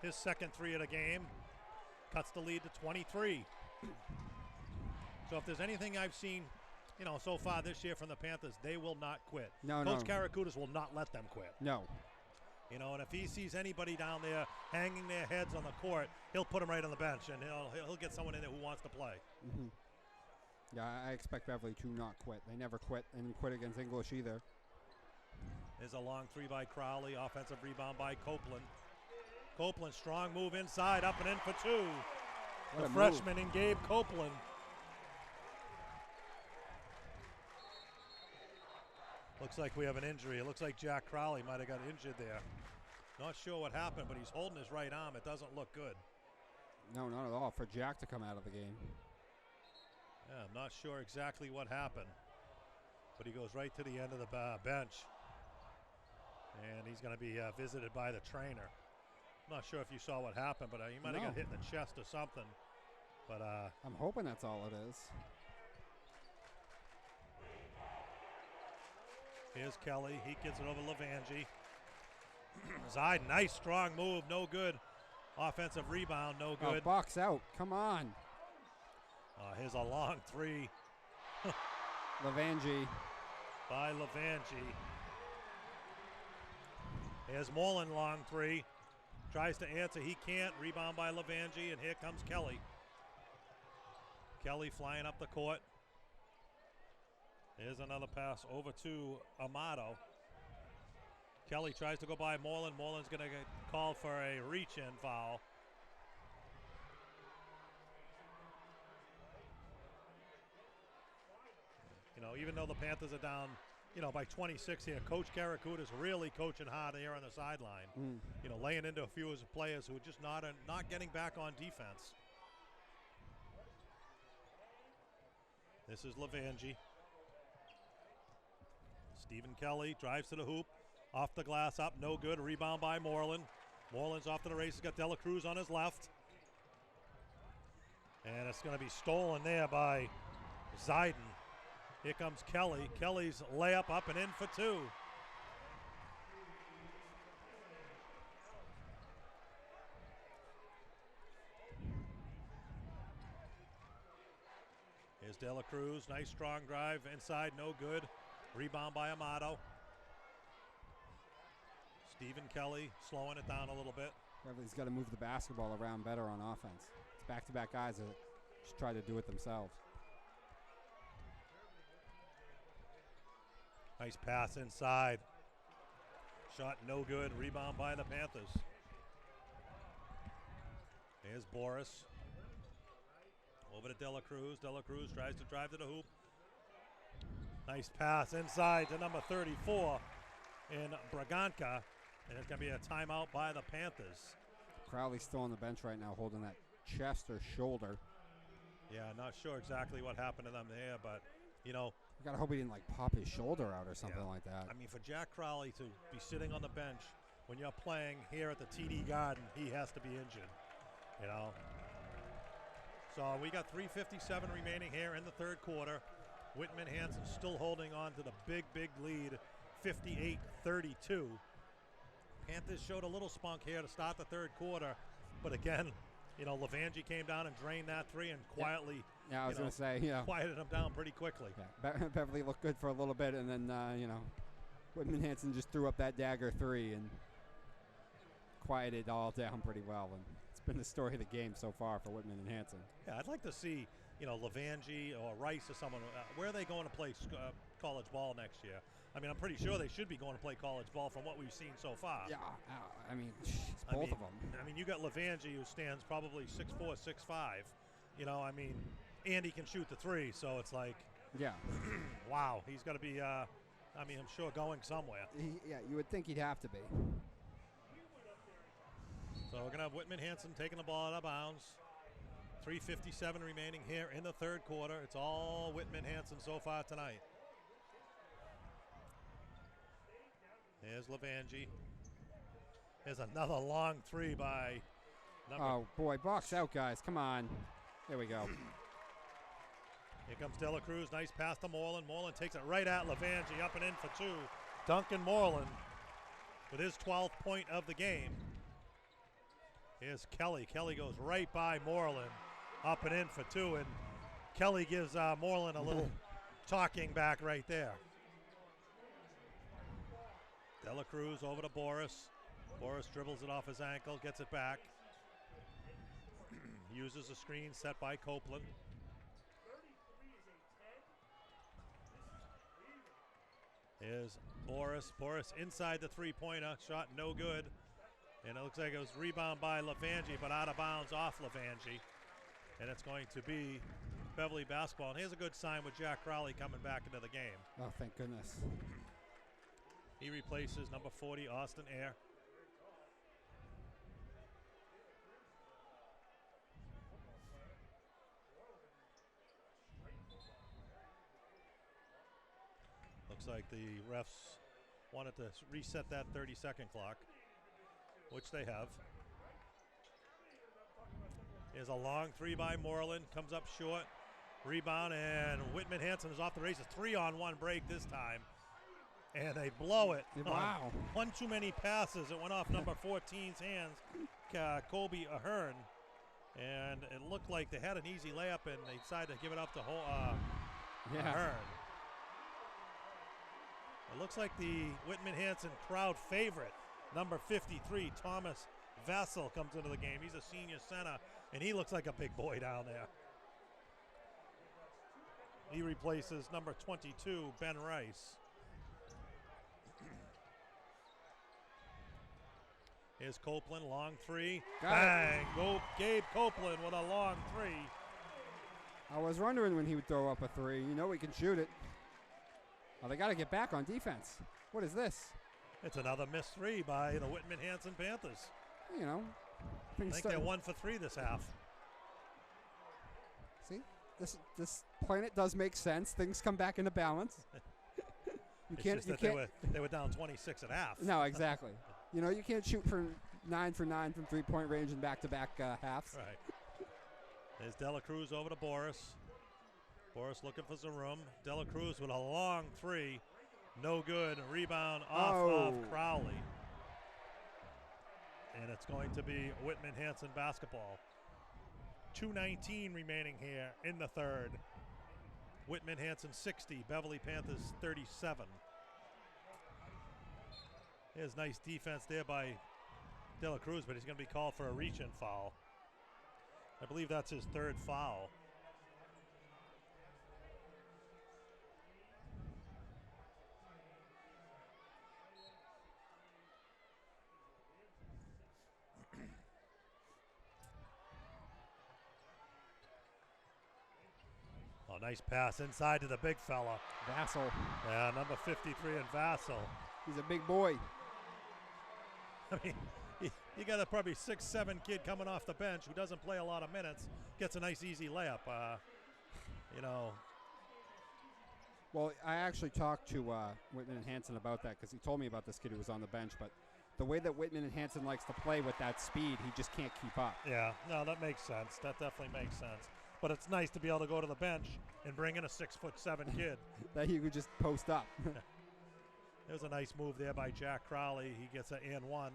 His second 3 of the game cuts the lead to 23. So if there's anything I've seen, you know, so far this year from the Panthers, they will not quit. Coach Karakudas will not let them quit. No. You know, and if he sees anybody down there hanging their heads on the court, he'll put them right on the bench, and he'll get someone in there who wants to play. Mm-hmm. Yeah, I expect Beverly to not quit. They never quit, and quit against English either. There's a long 3 by Crowley. Offensive rebound by Copeland. Copeland, strong move inside, up and in for 2. The freshman in Gabe Copeland. Looks like we have an injury. It looks like Jack Crowley might have got injured there. Not sure what happened, but he's holding his right arm. It doesn't look good. No, not at all. For Jack to come out of the game. Yeah, I'm not sure exactly what happened, but he goes right to the end of the bench, and he's going to be visited by the trainer. I'm not sure if you saw what happened, but he might have got hit in the chest or something. But I'm hoping that's all it is. Here's Kelly. He gets it over Lavangi. Zide, nice strong move, no good. Offensive rebound, no good. Box out, come on. Here's a long 3 Lavangi. By Lavangi. Here's Moreland, long three. Tries to answer, he can't. Rebound by Lavangi, and here comes Kelly. Kelly flying up the court. Here's another pass over to Amato. Kelly tries to go by Moreland. Moreland's going to get called for a reach-in foul. You know, even though the Panthers are down, you know, by 26 here, Coach Karakuta's really coaching hard here on the sideline. You know, laying into a few of his players who are just not getting back on defense. This is Lavangi. Stephen Kelly drives to the hoop. Off the glass, up, no good. Rebound by Moreland. Moreland's off to the races. Got Dela Cruz on his left. And it's going to be stolen there by Ziden. Here comes Kelly. Kelly's layup up and in for two. Here's Dela Cruz. Nice strong drive inside, no good. Rebound by Amato. Stephen Kelly slowing it down a little bit. Beverly's got to move the basketball around better on offense. It's back-to-back guys that just try to do it themselves. Nice pass inside. Shot no good. Rebound by the Panthers. Here's Boris. Over to Dela Cruz. Dela Cruz tries to drive to the hoop. Nice pass inside to number 34 in Braganca. And it's going to be a timeout by the Panthers. Crowley's still on the bench right now holding that chest or shoulder. Yeah, not sure exactly what happened to them there, but, you know. You gotta hope he didn't like pop his shoulder out or something like that. I mean, for Jack Crowley to be sitting on the bench when you're playing here at the TD Garden, he has to be injured, you know. So we got 3:57 remaining here in the third quarter. Whitman Hanson still holding on to the big lead, 58-32. Panthers showed a little spunk here to start the third quarter, but again, you know, Lavangi came down and drained that three and quietly, I was going to say, quieted him down pretty quickly. Yeah. Beverly looked good for a little bit, and then, Whitman Hanson just threw up that dagger three and quieted it all down pretty well. And it's been the story of the game so far for Whitman and Hanson. Yeah, I'd like to see, Lavangi or Rice or someone, where are they going to play college ball next year? I mean, I'm pretty sure they should be going to play college ball from what we've seen so far. Yeah, I mean, it's both of them. I mean, you got Lavangi who stands probably 6'4", 6'5", and he can shoot the three, so it's like, yeah, wow, he's got to be, I'm sure going somewhere. You would think he'd have to be. So we're going to have Whitman Hanson taking the ball out of bounds. 3:57 remaining here in the third quarter. It's all Whitman Hanson so far tonight. There's Lavangi. There's another long three by Oh, boy, box out, guys. Come on. There we go. Here comes Dela Cruz. Nice pass to Moreland. Moreland takes it right at Lavangi. Up and in for two. Duncan Moreland with his 12th point of the game. Here's Kelly. Kelly goes right by Moreland. Up and in for two. And Kelly gives Moreland a little talking back right there. Dela Cruz over to Boris. Boris dribbles it off his ankle, gets it back. Uses a screen set by Copeland. Here's Boris. Boris inside the three-pointer. Shot no good. And it looks like it was rebound by Lavangi, but out of bounds off Lavangi. And it's going to be Beverly basketball. And here's a good sign with Jack Crowley coming back into the game. Oh, thank goodness. He replaces number 40, Austin Air. Looks like the refs wanted to reset that 30-second clock, which they have. Here's a long three by Moreland, comes up short. Rebound, and Whitman Hanson is off the races. 3-on-1 break this time. And they blow it. Wow. One too many passes. It went off number 14's hands, Kobe Ahern. And it looked like they had an easy layup, and they decided to give it up to Ahern. It looks like the Whitman Hanson crowd favorite, number 53, Thomas Vassell, comes into the game. He's a senior center, and he looks like a big boy down there. He replaces number 22, Ben Rice. Here's Copeland, long three. Bang! Go Gabe Copeland with a long three. I was wondering when he would throw up a three. You know he can shoot it. Oh, they got to get back on defense. What is this? It's another missed three by the Whitman Hanson Panthers. You know, I think they're 1 for 3 this half. See, this planet does make sense. Things come back into balance. They were down 26 at half. No, exactly. You know, you can't shoot for 9 for 9 from three-point range in back-to-back halves. Right. There's Dela Cruz over to Boris. Boris looking for some room. Dela Cruz with a long three. No good. Rebound off of Crowley. And it's going to be Whitman Hanson basketball. 2:19 remaining here in the third. Whitman Hanson 60, Beverly Panthers 37. There's nice defense there by Dela Cruz, but he's going to be called for a reach-in foul. I believe that's his third foul. Oh, nice pass inside to the big fella. Vassell. Yeah, number 53 and Vassell. He's a big boy. I mean, you got a probably 6'7" kid coming off the bench who doesn't play a lot of minutes, gets a nice easy layup. You know. Well, I actually talked to Whitman and Hanson about that because he told me about this kid who was on the bench, but the way that Whitman and Hanson likes to play with that speed, he just can't keep up. Yeah, no, that makes sense. That definitely makes sense. But it's nice to be able to go to the bench and bring in a 6'7" kid. That you could just post up. There's a nice move there by Jack Crowley. He gets an and one.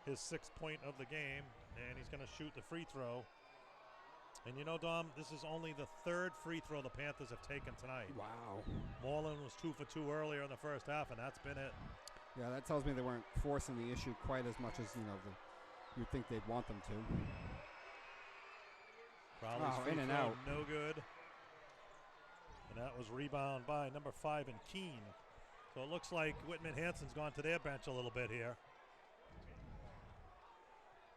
His 6th point of the game, and he's going to shoot the free throw. And you know, Dom, this is only the 3rd free throw the Panthers have taken tonight. Wow. Moreland was 2 for 2 earlier in the first half, and that's been it. Yeah, that tells me they weren't forcing the issue quite as much as, you know, you'd think they'd want them to. Crowley's free in and throw, out. no good. And that was rebound by number 5 and Keene. So it looks like Whitman Hanson's gone to their bench a little bit here.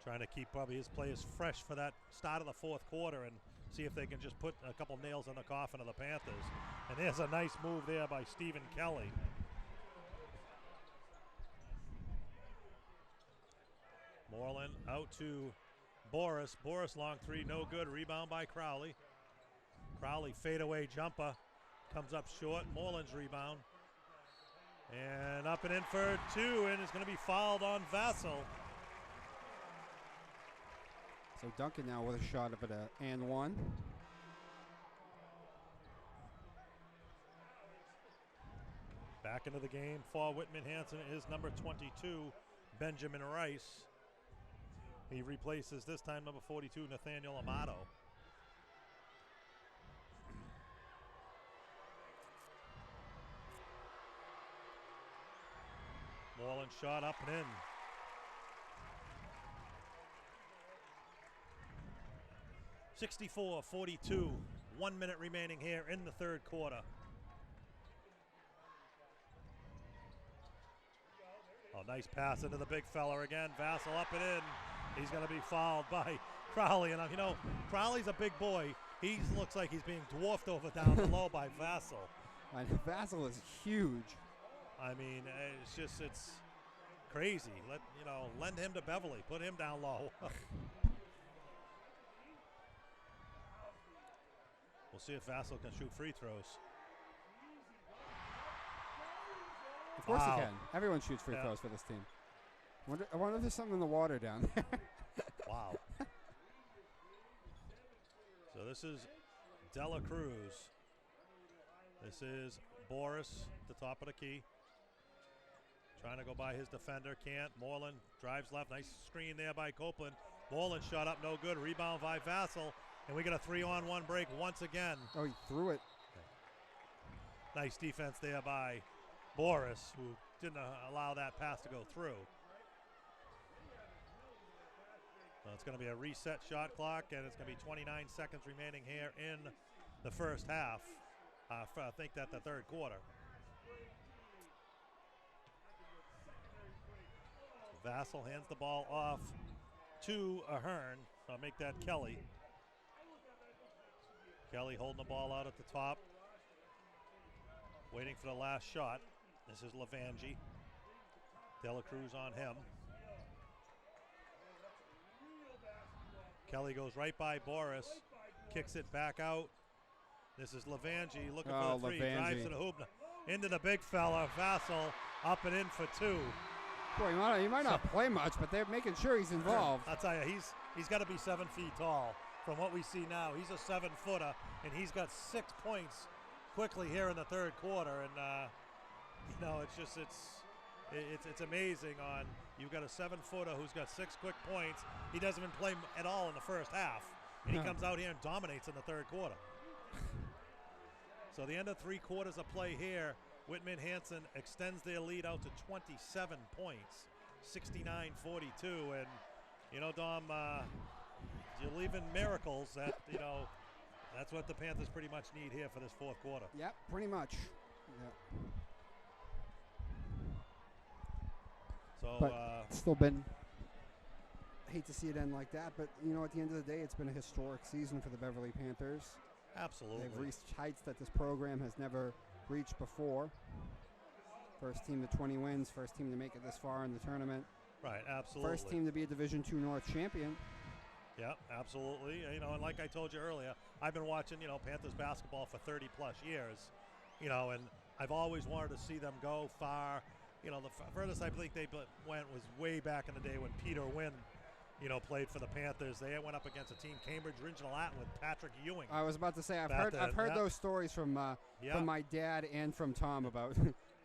Trying to keep probably his players fresh for that start of the 4th quarter and see if they can just put a couple nails in the coffin of the Panthers. And there's a nice move there by Stephen Kelly. Moreland out to Boris. Boris long three, no good. Rebound by Crowley. Crowley fadeaway jumper. Comes up short. Moreland's rebound. And up and in for 2, and it's going to be fouled on Vassell. So Duncan now with a shot of it and one. Back into the game for Whitman Hanson is number 22, Benjamin Rice. He replaces this time number 42, Nathaniel Amato. Moreland shot up and in. (64-42). 1 minute remaining here in the 3rd quarter. Oh, nice pass into the big fella again. Vassell up and in. He's going to be fouled by Crowley. And, you know, Crowley's a big boy. He looks like he's being dwarfed over down below by Vassell. And Vassell is huge. I mean, it's crazy. Lend him to Beverly. Put him down low. We'll see if Vassell can shoot free throws. Of course he can. Everyone shoots free throws for this team. I wonder if there's something in the water down there. Wow. So this is Dela Cruz. This is Boris at the top of the key. Trying to go by his defender. Can't. Moreland drives left. Nice screen there by Copeland. Moreland shot up. No good. Rebound by Vassell. And we get a 3-on-1 break once again. Oh, he threw it. Nice defense there by Boris, who didn't allow that pass to go through. So it's going to be a reset shot clock, and it's going to be 29 seconds remaining here in the first half. I think that the third quarter. Vassell hands the ball off to Ahern. I'll make that Kelly. Kelly holding the ball out at the top, waiting for the last shot. This is Levangie. De La Cruz on him. Kelly goes right by Boris, kicks it back out. This is Levangie looking for the three, drives to the hoop, into the big fella, Vassell, up and in for two. Boy, he might not play much, but they're making sure he's involved. I'll tell you, he's got to be 7 feet tall. From what we see now, he's a 7-footer, and he's got 6 points quickly here in the third quarter. And it's amazing. On you've got a 7-footer who's got 6 quick points. He doesn't even play at all in the first half, and he comes out here and dominates in the third quarter. So the end of 3 quarters of play here, Whitman Hanson extends their lead out to 27 points, 69-42. And, Dom, you believe in miracles. That's what the Panthers pretty much need here for this fourth quarter. Yep, pretty much. Yep. So, but still been, I hate to see it end like that, but, at the end of the day, it's been a historic season for the Beverly Panthers. Absolutely. They've reached heights that this program has never reached before. First team to 20 wins, first team to make it this far in the tournament. Right, absolutely. First team to be a Division II North champion. Yeah, absolutely. And like I told you earlier, I've been watching, Panthers basketball for 30-plus years, and I've always wanted to see them go far. The furthest I think they went was way back in the day when Peter Wynn, played for the Panthers. They went up against a team, Cambridge Regional Latin, with Patrick Ewing. I was about to say, I've heard those stories from my dad and from Tom about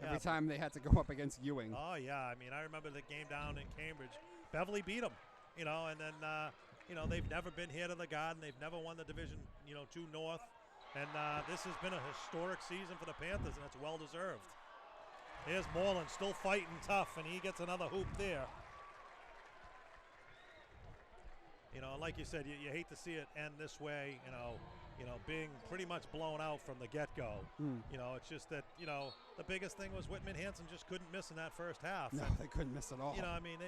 every time they had to go up against Ewing. Oh, yeah. I mean, I remember the game down in Cambridge. Beverly beat them, and then, they've never been here to the Garden. They've never won the Division, 2 North. And this has been a historic season for the Panthers, and it's well-deserved. Here's Moreland still fighting tough, and he gets another hoop there. Like you said, you hate to see it end this way, being pretty much blown out from the get-go. It's just that, the biggest thing was Whitman Hanson just couldn't miss in that first half. No, they couldn't miss at all.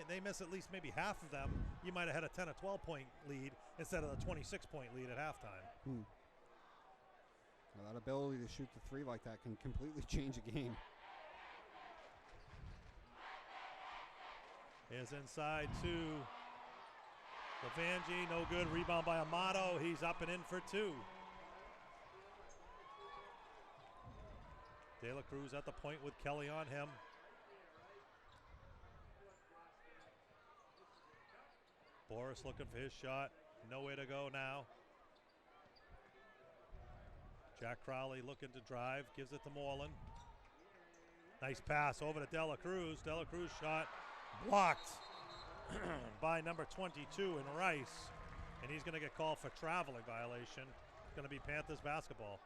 They miss at least maybe half of them. You might have had a 10 or 12-point lead instead of the 26-point lead at halftime. Well, that ability to shoot the three like that can completely change a game. Here's inside to Levangie, no good. Rebound by Amato. He's up and in for two. De La Cruz at the point with Kelly on him. Boris looking for his shot. Nowhere to go now. Jack Crowley looking to drive. Gives it to Moreland. Nice pass over to De La Cruz. De La Cruz shot blocked by number 22 in Rice, and he's going to get called for traveling violation. It's going to be Panthers basketball.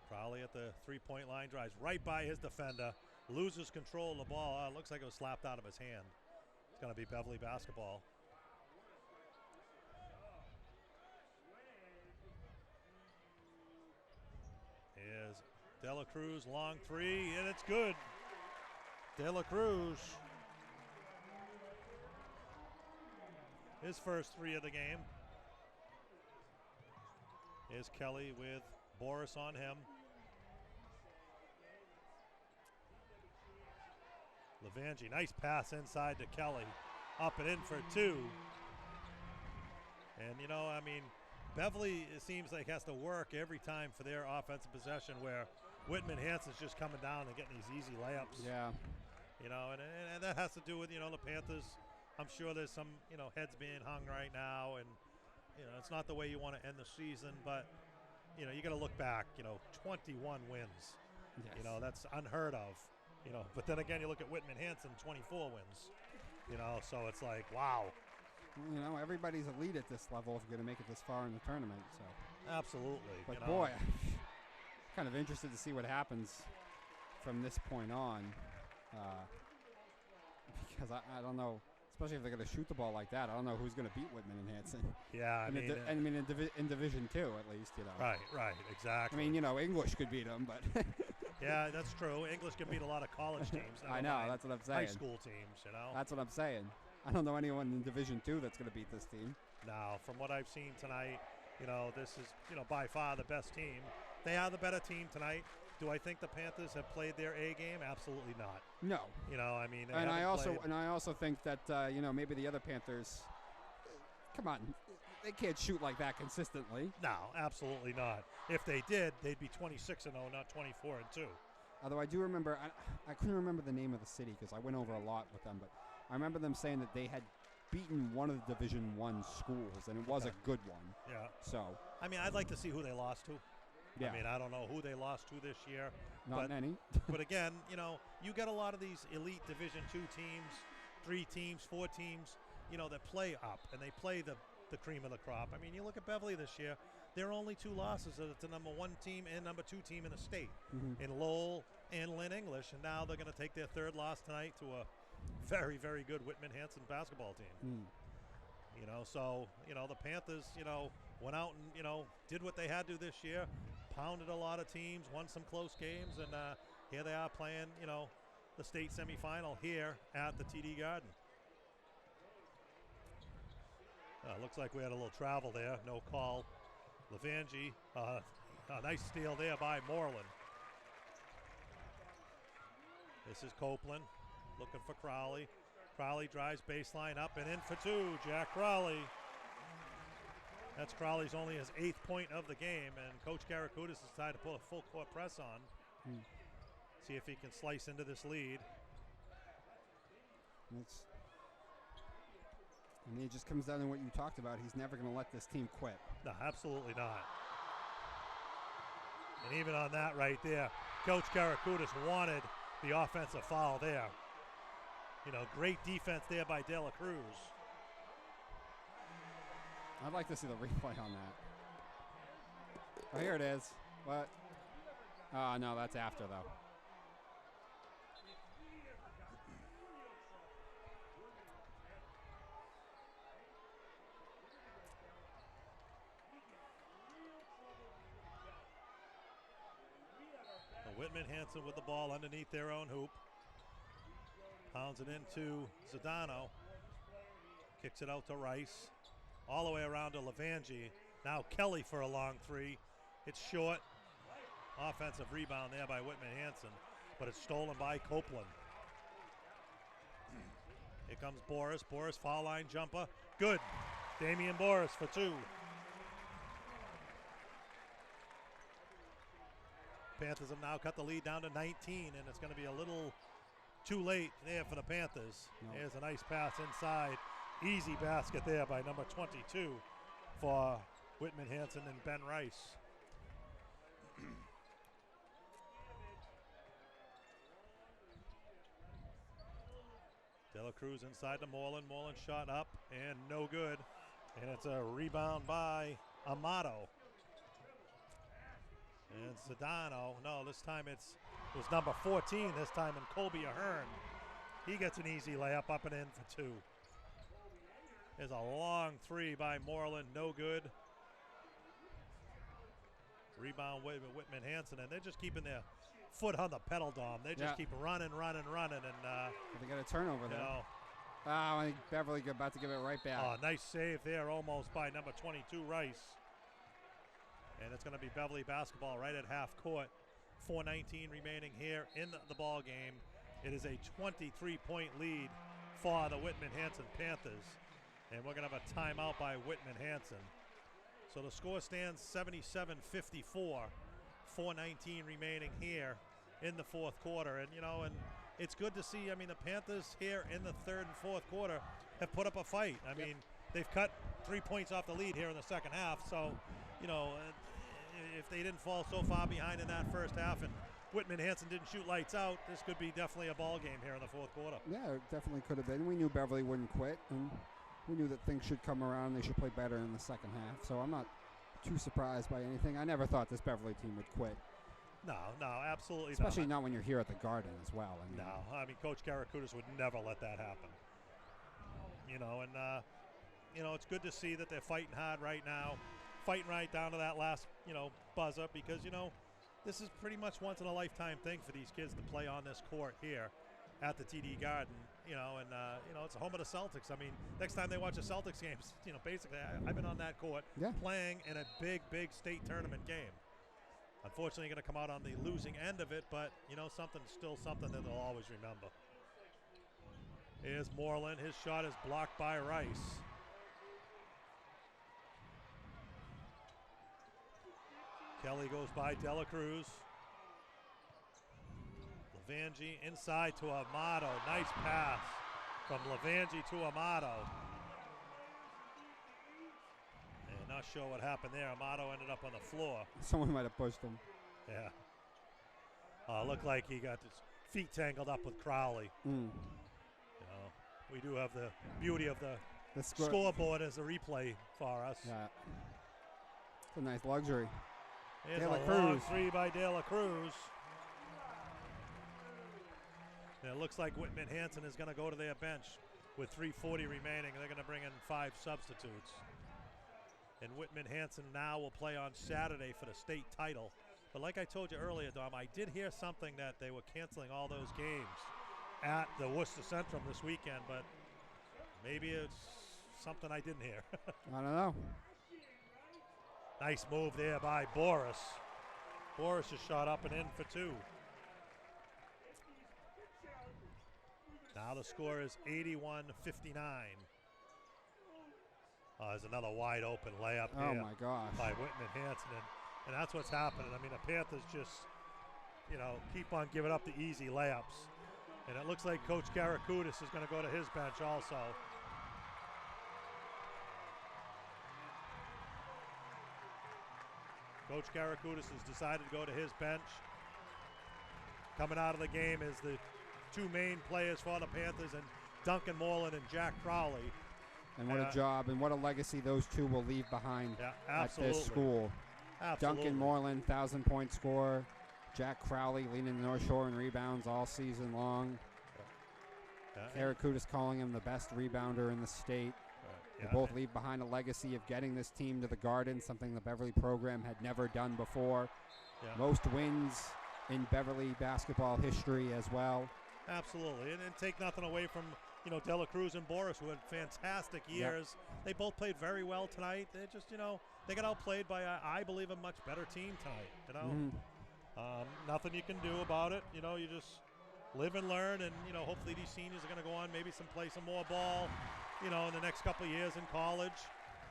Crowley at the three-point line, drives right by his defender, loses control of the ball. Looks like it was slapped out of his hand. It's going to be Beverly basketball. Here's De La Cruz, long three, and it's good. De La Cruz, his first three of the game. Here's Kelly with Boris on him. Levangie, nice pass inside to Kelly. Up and in for two. And, Beverly, it seems like, has to work every time for their offensive possession, where Whitman Hanson's just coming down and getting these easy layups. Yeah. And that has to do with, the Panthers. I'm sure there's some, heads being hung right now. And, it's not the way you want to end the season. But, you got to look back, 21 wins. Yes. That's unheard of. But then again, you look at Whitman Hanson, 24 wins. You know, so it's like, wow. You know, everybody's elite at this level if you're going to make it this far in the tournament. So, absolutely. but you know. boy, I'm kind of interested to see what happens from this point on, because I don't know, especially if they're going to shoot the ball like that. I don't know who's going to beat Whitman and Hanson. Yeah, I mean, in Division II at least, you know. Right, exactly. I mean, you know, English could beat them, but yeah, that's true. English can beat a lot of college teams. I know, that's what I'm saying. High school teams, you know. That's what I'm saying. I don't know anyone in Division II that's going to beat this team. Now, from what I've seen tonight, you know, this is, you know, by far the best team. They are the better team tonight. Do I think the Panthers have played their A game? Absolutely not. No. You know, I mean, I also think that you know, maybe the other Panthers, come on, they can't shoot like that consistently. No, absolutely not. If they did, they'd be 26-0, not 24-2. Although I do remember, I couldn't remember the name of the city because I went over a lot with them, but I remember them saying that they had beaten one of the Division I schools, and it was a good one. Yeah. So. I mean, I'd like to see who they lost to. Yeah. I mean, I don't know who they lost to this year. Not many. But again, you know, you get a lot of these elite Division II teams, 3 teams, 4 teams, you know, that play up, and they play the cream of the crop. I mean, you look at Beverly this year, their only 2 losses are to number 1 team and number 2 team in the state, in Lowell and Lynn English, and now they're going to take their 3rd loss tonight to a very, very good Whitman Hanson basketball team. You know, so, you know, the Panthers, you know, went out and, you know, did what they had to this year, pounded a lot of teams, won some close games, and here they are playing, you know, the state semifinal here at the TD Garden. Looks like we had a little travel there, no call. Lavangi, a nice steal there by Moreland. This is Copeland looking for Crowley. Crowley drives baseline up and in for 2. Jack Crowley. That's Crowley's only his 8th point of the game, and Coach Karakoutis decided to pull a full court press on. See if he can slice into this lead. I mean, it just comes down to what you talked about. He's never going to let this team quit. No, absolutely not. And even on that right there, Coach Karakoutis wanted the offensive foul there. You know, great defense there by De La Cruz. I'd like to see the replay on that. Oh, here it is. What? Oh, no, that's after, though. Whitman Hanson with the ball underneath their own hoop. Pounds it into Zidano. Kicks it out to Rice. All the way around to Lavangi. Now Kelly for a long 3. It's short. Offensive rebound there by Whitman Hanson, but it's stolen by Copeland. Here comes Boris. Boris foul line jumper. Good. Damian Boris for 2. Panthers have now cut the lead down to 19, and it's going to be a little too late there for the Panthers. There's a nice pass inside. Easy basket there by number 22 for Whitman Hanson and Ben Rice. De La Cruz inside to Moreland. Moreland shot up and no good. And it's a rebound by Amato. And Sedano, no, this time it was number 14 this time, and Colby Ahern. He gets an easy layup up and in for 2. There's a long 3 by Moreland, no good. Rebound Whitman Hanson, and they're just keeping their foot on the pedal, Dom. They just keep running, and they got a turnover there. I think Beverly about to give it right back. Oh, nice save there, almost by number 22 Rice. And it's going to be Beverly basketball right at half court. 4:19 remaining here in the ball game. It is a 23-point lead for the Whitman Hanson Panthers. And we're going to have a timeout by Whitman Hanson. So the score stands 77-54. 4:19 remaining here in the fourth quarter. And, you know, and it's good to see, I mean, the Panthers here in the third and fourth quarter have put up a fight. I mean, they've cut 3 points off the lead here in the second half. So, you know, if they didn't fall so far behind in that first half and Whitman Hanson didn't shoot lights out, this could be definitely a ball game here in the fourth quarter. Yeah, it definitely could have been. We knew Beverly wouldn't quit, and we knew that things should come around. They should play better in the second half. So I'm not too surprised by anything. I never thought this Beverly team would quit. No, absolutely not. Especially not when you're here at the Garden as well. I mean, Coach Karakoutis would never let that happen. It's good to see that they're fighting hard right now, fighting right down to that last, buzzer, because, this is pretty much once in a lifetime thing for these kids to play on this court here at the TD Garden, it's a home of the Celtics. I mean, next time they watch a Celtics game, basically I've been on that court playing in a big state tournament game. Unfortunately, going to come out on the losing end of it, but, still something that they'll always remember. Here's Moreland. His shot is blocked by Rice. Kelly goes by Dela Cruz. Levangie inside to Amato. Nice pass from Levangie to Amato. And not sure what happened there. Amato ended up on the floor. Someone might have pushed him. Yeah. Looked like he got his feet tangled up with Crowley. We do have the beauty of the scoreboard as a replay for us. Yeah. It's a nice luxury. Here's a long three by De La Cruz. And it looks like Whitman Hanson is going to go to their bench with 3:40 remaining. They're going to bring in 5 substitutes. And Whitman Hanson now will play on Saturday for the state title. But like I told you earlier, Dom, I did hear something that they were canceling all those games at the Worcester Centrum this weekend, but maybe it's something I didn't hear. I don't know. Nice move there by Boris. Boris is shot up and in for 2. Now the score is 81-59. There's another wide open layup there. Oh, my gosh. By Whitman Hanson. And that's what's happening. I mean, the Panthers just, keep on giving up the easy layups. And it looks like Coach Karakoutis is going to go to his bench also. Coach Karakoutis has decided to go to his bench. Coming out of the game is the 2 main players for the Panthers, and Duncan Moreland and Jack Crowley. And what a job and what a legacy those 2 will leave behind at this school. Absolutely. Duncan Moreland, 1,000-point scorer. Jack Crowley leading the North Shore in rebounds all season long. Karakoutis calling him the best rebounder in the state. They both leave behind a legacy of getting this team to the Garden, something the Beverly program had never done before. Most wins in Beverly basketball history as well. Absolutely, and take nothing away from De La Cruz and Boris, who had fantastic years. They both played very well tonight. They just they got outplayed by I believe a much better team tonight. Nothing you can do about it. You just live and learn, and hopefully these seniors are going to go on, maybe play some more ball, in the next couple of years in college,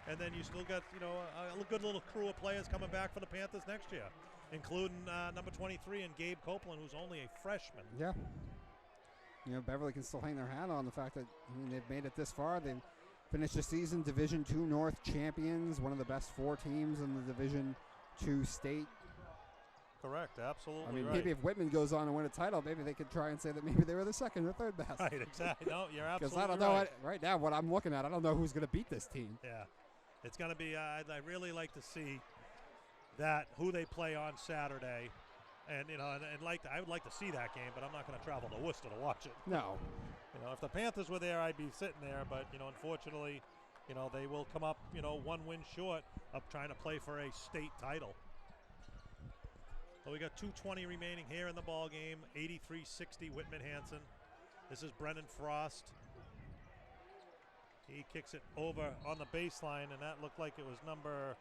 and then you still got a good little crew of players coming back for the Panthers next year, including number 23 and Gabe Copeland, who's only a freshman. Yeah. Beverly can still hang their hat on the fact that they've made it this far. They've finished the season Division II North champions, one of the best 4 teams in the Division II state. Correct, absolutely. I mean, right. Maybe if Whitman goes on and win a title, maybe they could try and say that maybe they were the 2nd or 3rd best. Right, exactly. No, you're absolutely Because I don't know right now what I'm looking at. I don't know who's going to beat this team. Yeah, it's going to be. I really like to see who they play on Saturday, and I would like to see that game, but I'm not going to travel to Worcester to watch it. No. If the Panthers were there, I'd be sitting there, but unfortunately, they will come up 1 win short of trying to play for a state title. So we got 2:20 remaining here in the ball game. 83-60 Whitman Hanson. This is Brennan Frost. He kicks it over on the baseline, and that looked like it was number,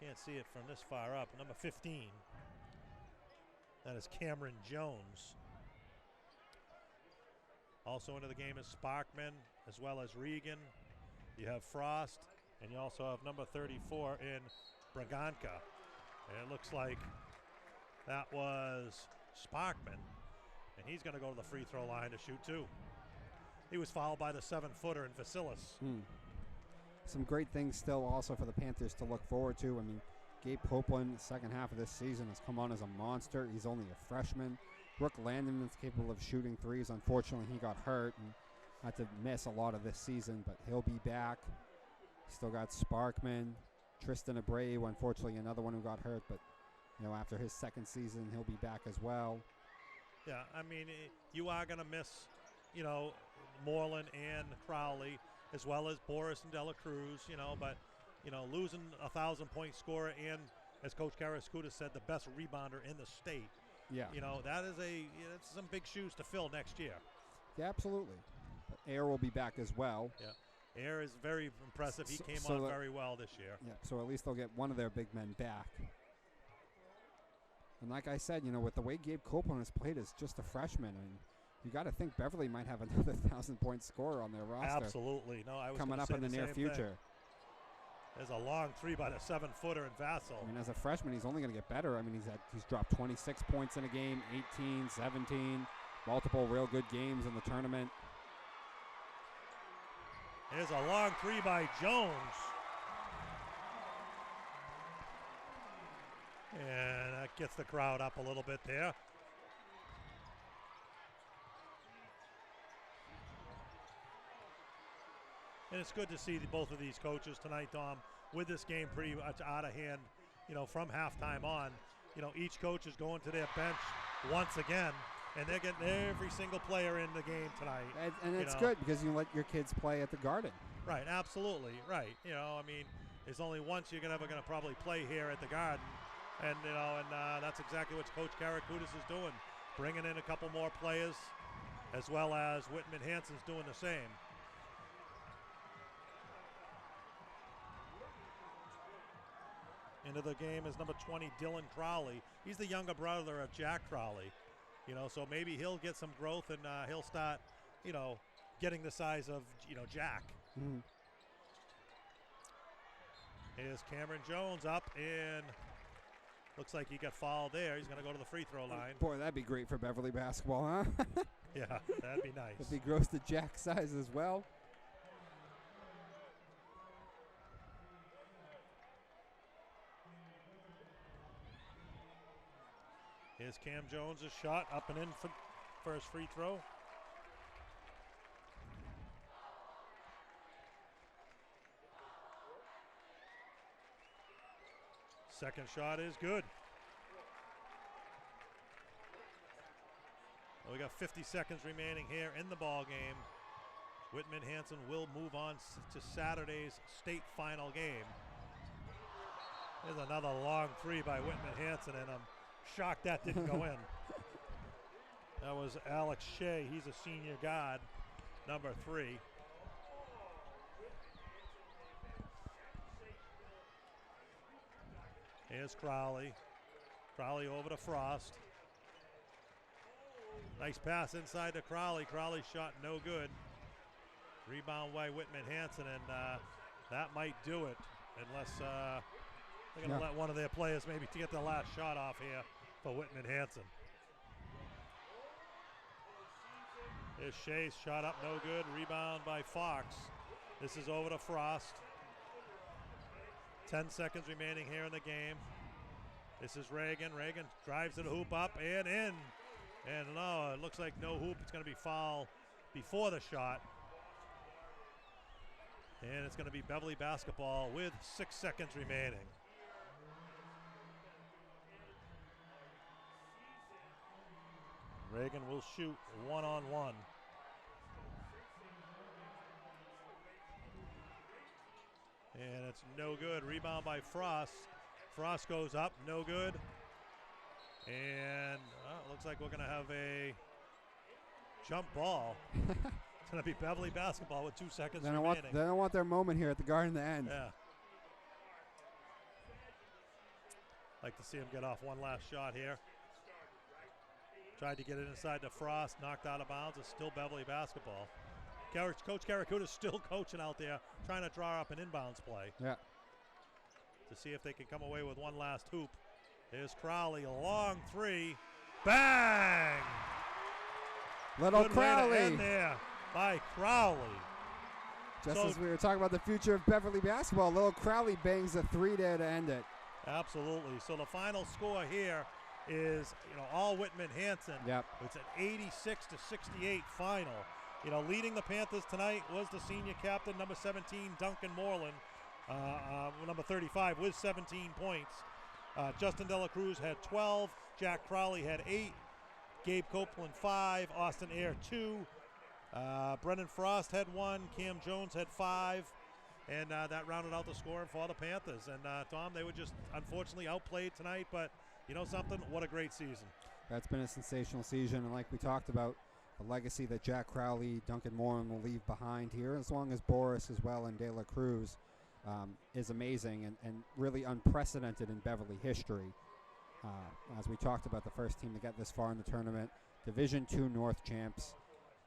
can't see it from this far up, number 15. That is Cameron Jones. Also into the game is Sparkman, as well as Regan. You have Frost, and you also have number 34 in Braganca. And it looks like that was Sparkman, and he's going to go to the free throw line to shoot 2. He was fouled by the 7-footer in Vasilis. Some great things still also for the Panthers to look forward to. I mean, Gabe Copeland, the second half of this season, has come on as a monster. He's only a freshman. Brooke Landon is capable of shooting threes. Unfortunately, he got hurt and had to miss a lot of this season, but he'll be back. Still got Sparkman, Tristan Abreu, unfortunately another one who got hurt, but after his second season, he'll be back as well. Yeah, I mean, you are going to miss, Moreland and Crowley, as well as Boris and Dela Cruz, but, losing a 1,000-point scorer and, as Coach Karaskuda said, the best rebounder in the state. Yeah. That is that's some big shoes to fill next year. Yeah, absolutely. But Air will be back as well. Yeah. Air is very impressive. He came on very well this year. Yeah, so at least they'll get one of their big men back. And like I said, with the way Gabe Copeland has played as just a freshman, and you got to think Beverly might have another 1,000-point scorer on their roster. Absolutely. No, I was coming up in the near future. There's a long three by the 7-footer in Vassell. I mean, as a freshman, he's only going to get better. I mean, he's dropped 26 points in a game, 18, 17, multiple real good games in the tournament. There's a long three by Jones. And that gets the crowd up a little bit there. And it's good to see both of these coaches tonight, Dom, with this game pretty much out of hand, from halftime on. Each coach is going to their bench once again, and they're getting every single player in the game tonight. And it's good because you let your kids play at the Garden. Right, absolutely, right. There's only once you're ever going to probably play here at the Garden. And, that's exactly what Coach Karakoutis is doing, bringing in a couple more players, as well as Whitman Hanson's doing the same. Into the game is number 20, Dylan Crowley. He's the younger brother of Jack Crowley, so maybe he'll get some growth and he'll start, getting the size of, Jack. Mm-hmm. Here's Cameron Jones up, and looks like he got fouled there. He's going to go to the free throw line. Boy, that'd be great for Beverly basketball, huh? Yeah, that'd be nice. If he grows to Jack's size as well. Here's Cam Jones' shot up and in for his free throw. Second shot is good. Well, we got 50 seconds remaining here in the ball game. Whitman Hanson will move on to Saturday's state final game. There's another long three by Whitman Hanson, and I'm shocked that didn't go in. That was Alex Shea. He's a senior guard, number 3. Here's Crowley. Crowley over to Frost. Nice pass inside to Crowley. Crowley shot no good. Rebound by Whitman Hanson, and that might do it unless they're going to let one of their players maybe to get the last shot off here for Whitman Hanson. Here's Shea's shot up, no good. Rebound by Fox. This is over to Frost. 10 seconds remaining here in the game. This is Reagan. Reagan drives to the hoop up and in. And no, it looks like no hoop. It's going to be foul before the shot. And it's going to be Beverly basketball with 6 seconds remaining. Reagan will shoot one-on-one. And it's no good. Rebound by Frost. Frost goes up, no good. And it looks like we're going to have a jump ball. It's going to be Beverly basketball with 2 seconds remaining. They don't want their moment here at the Garden to end. Yeah. Like to see him get off one last shot here. Tried to get it inside to Frost, knocked out of bounds. It's still Beverly basketball. Coach Karakoutis is still coaching out there, trying to draw up an inbounds play. Yeah. To see if they can come away with one last hoop. Here's Crowley, a long three. Bang! Little Good Crowley. way to end there by Crowley. Just as we were talking about the future of Beverly basketball, little Crowley bangs a 3 there to end it. Absolutely. So the final score here is, all Whitman Hanson. Yep. It's an 86-68 final. Leading the Panthers tonight was the senior captain, number 17, Duncan Moreland, number 35, with 17 points. Justin De La Cruz had 12. Jack Crowley had 8. Gabe Copeland 5. Austin Air 2. Brendan Frost had 1. Cam Jones had 5. And that rounded out the scoring for the Panthers. And, Tom, they were just unfortunately outplayed tonight. But you know something? What a great season. That's been a sensational season. And like we talked about, the legacy that Jack Crowley, Duncan Moreland will leave behind here, as long as Boris as well and De La Cruz, is amazing and really unprecedented in Beverly history. As we talked about, the first team to get this far in the tournament, Division II North champs,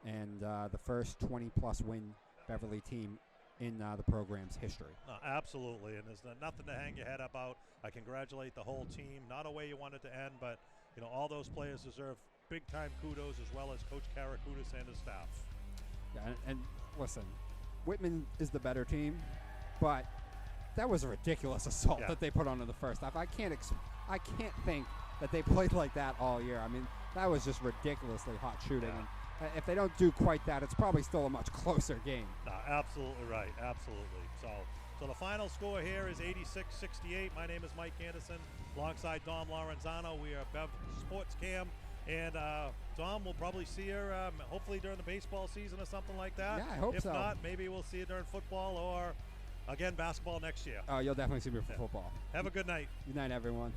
and the first 20-plus win Beverly team in the program's history. No, absolutely, and there's nothing to hang your head about. I congratulate the whole team. Not a way you want it to end, but all those players deserve big-time kudos, as well as Coach Karakutis and his staff. Yeah, and listen, Whitman is the better team, but that was a ridiculous assault that they put on in the first half. I can't think that they played like that all year. I mean, that was just ridiculously hot shooting. Yeah. And if they don't do quite that, it's probably still a much closer game. No, absolutely right. Absolutely. So the final score here is 86-68. My name is Mike Anderson, alongside Dom Lauranzano. We are Bev Sports Cam. And Dom, we'll probably see her hopefully during the baseball season or something like that. Yeah, I hope so. If not, maybe we'll see you during football or, again, basketball next year. Oh, you'll definitely see me for football. Have a good night. Good night, everyone.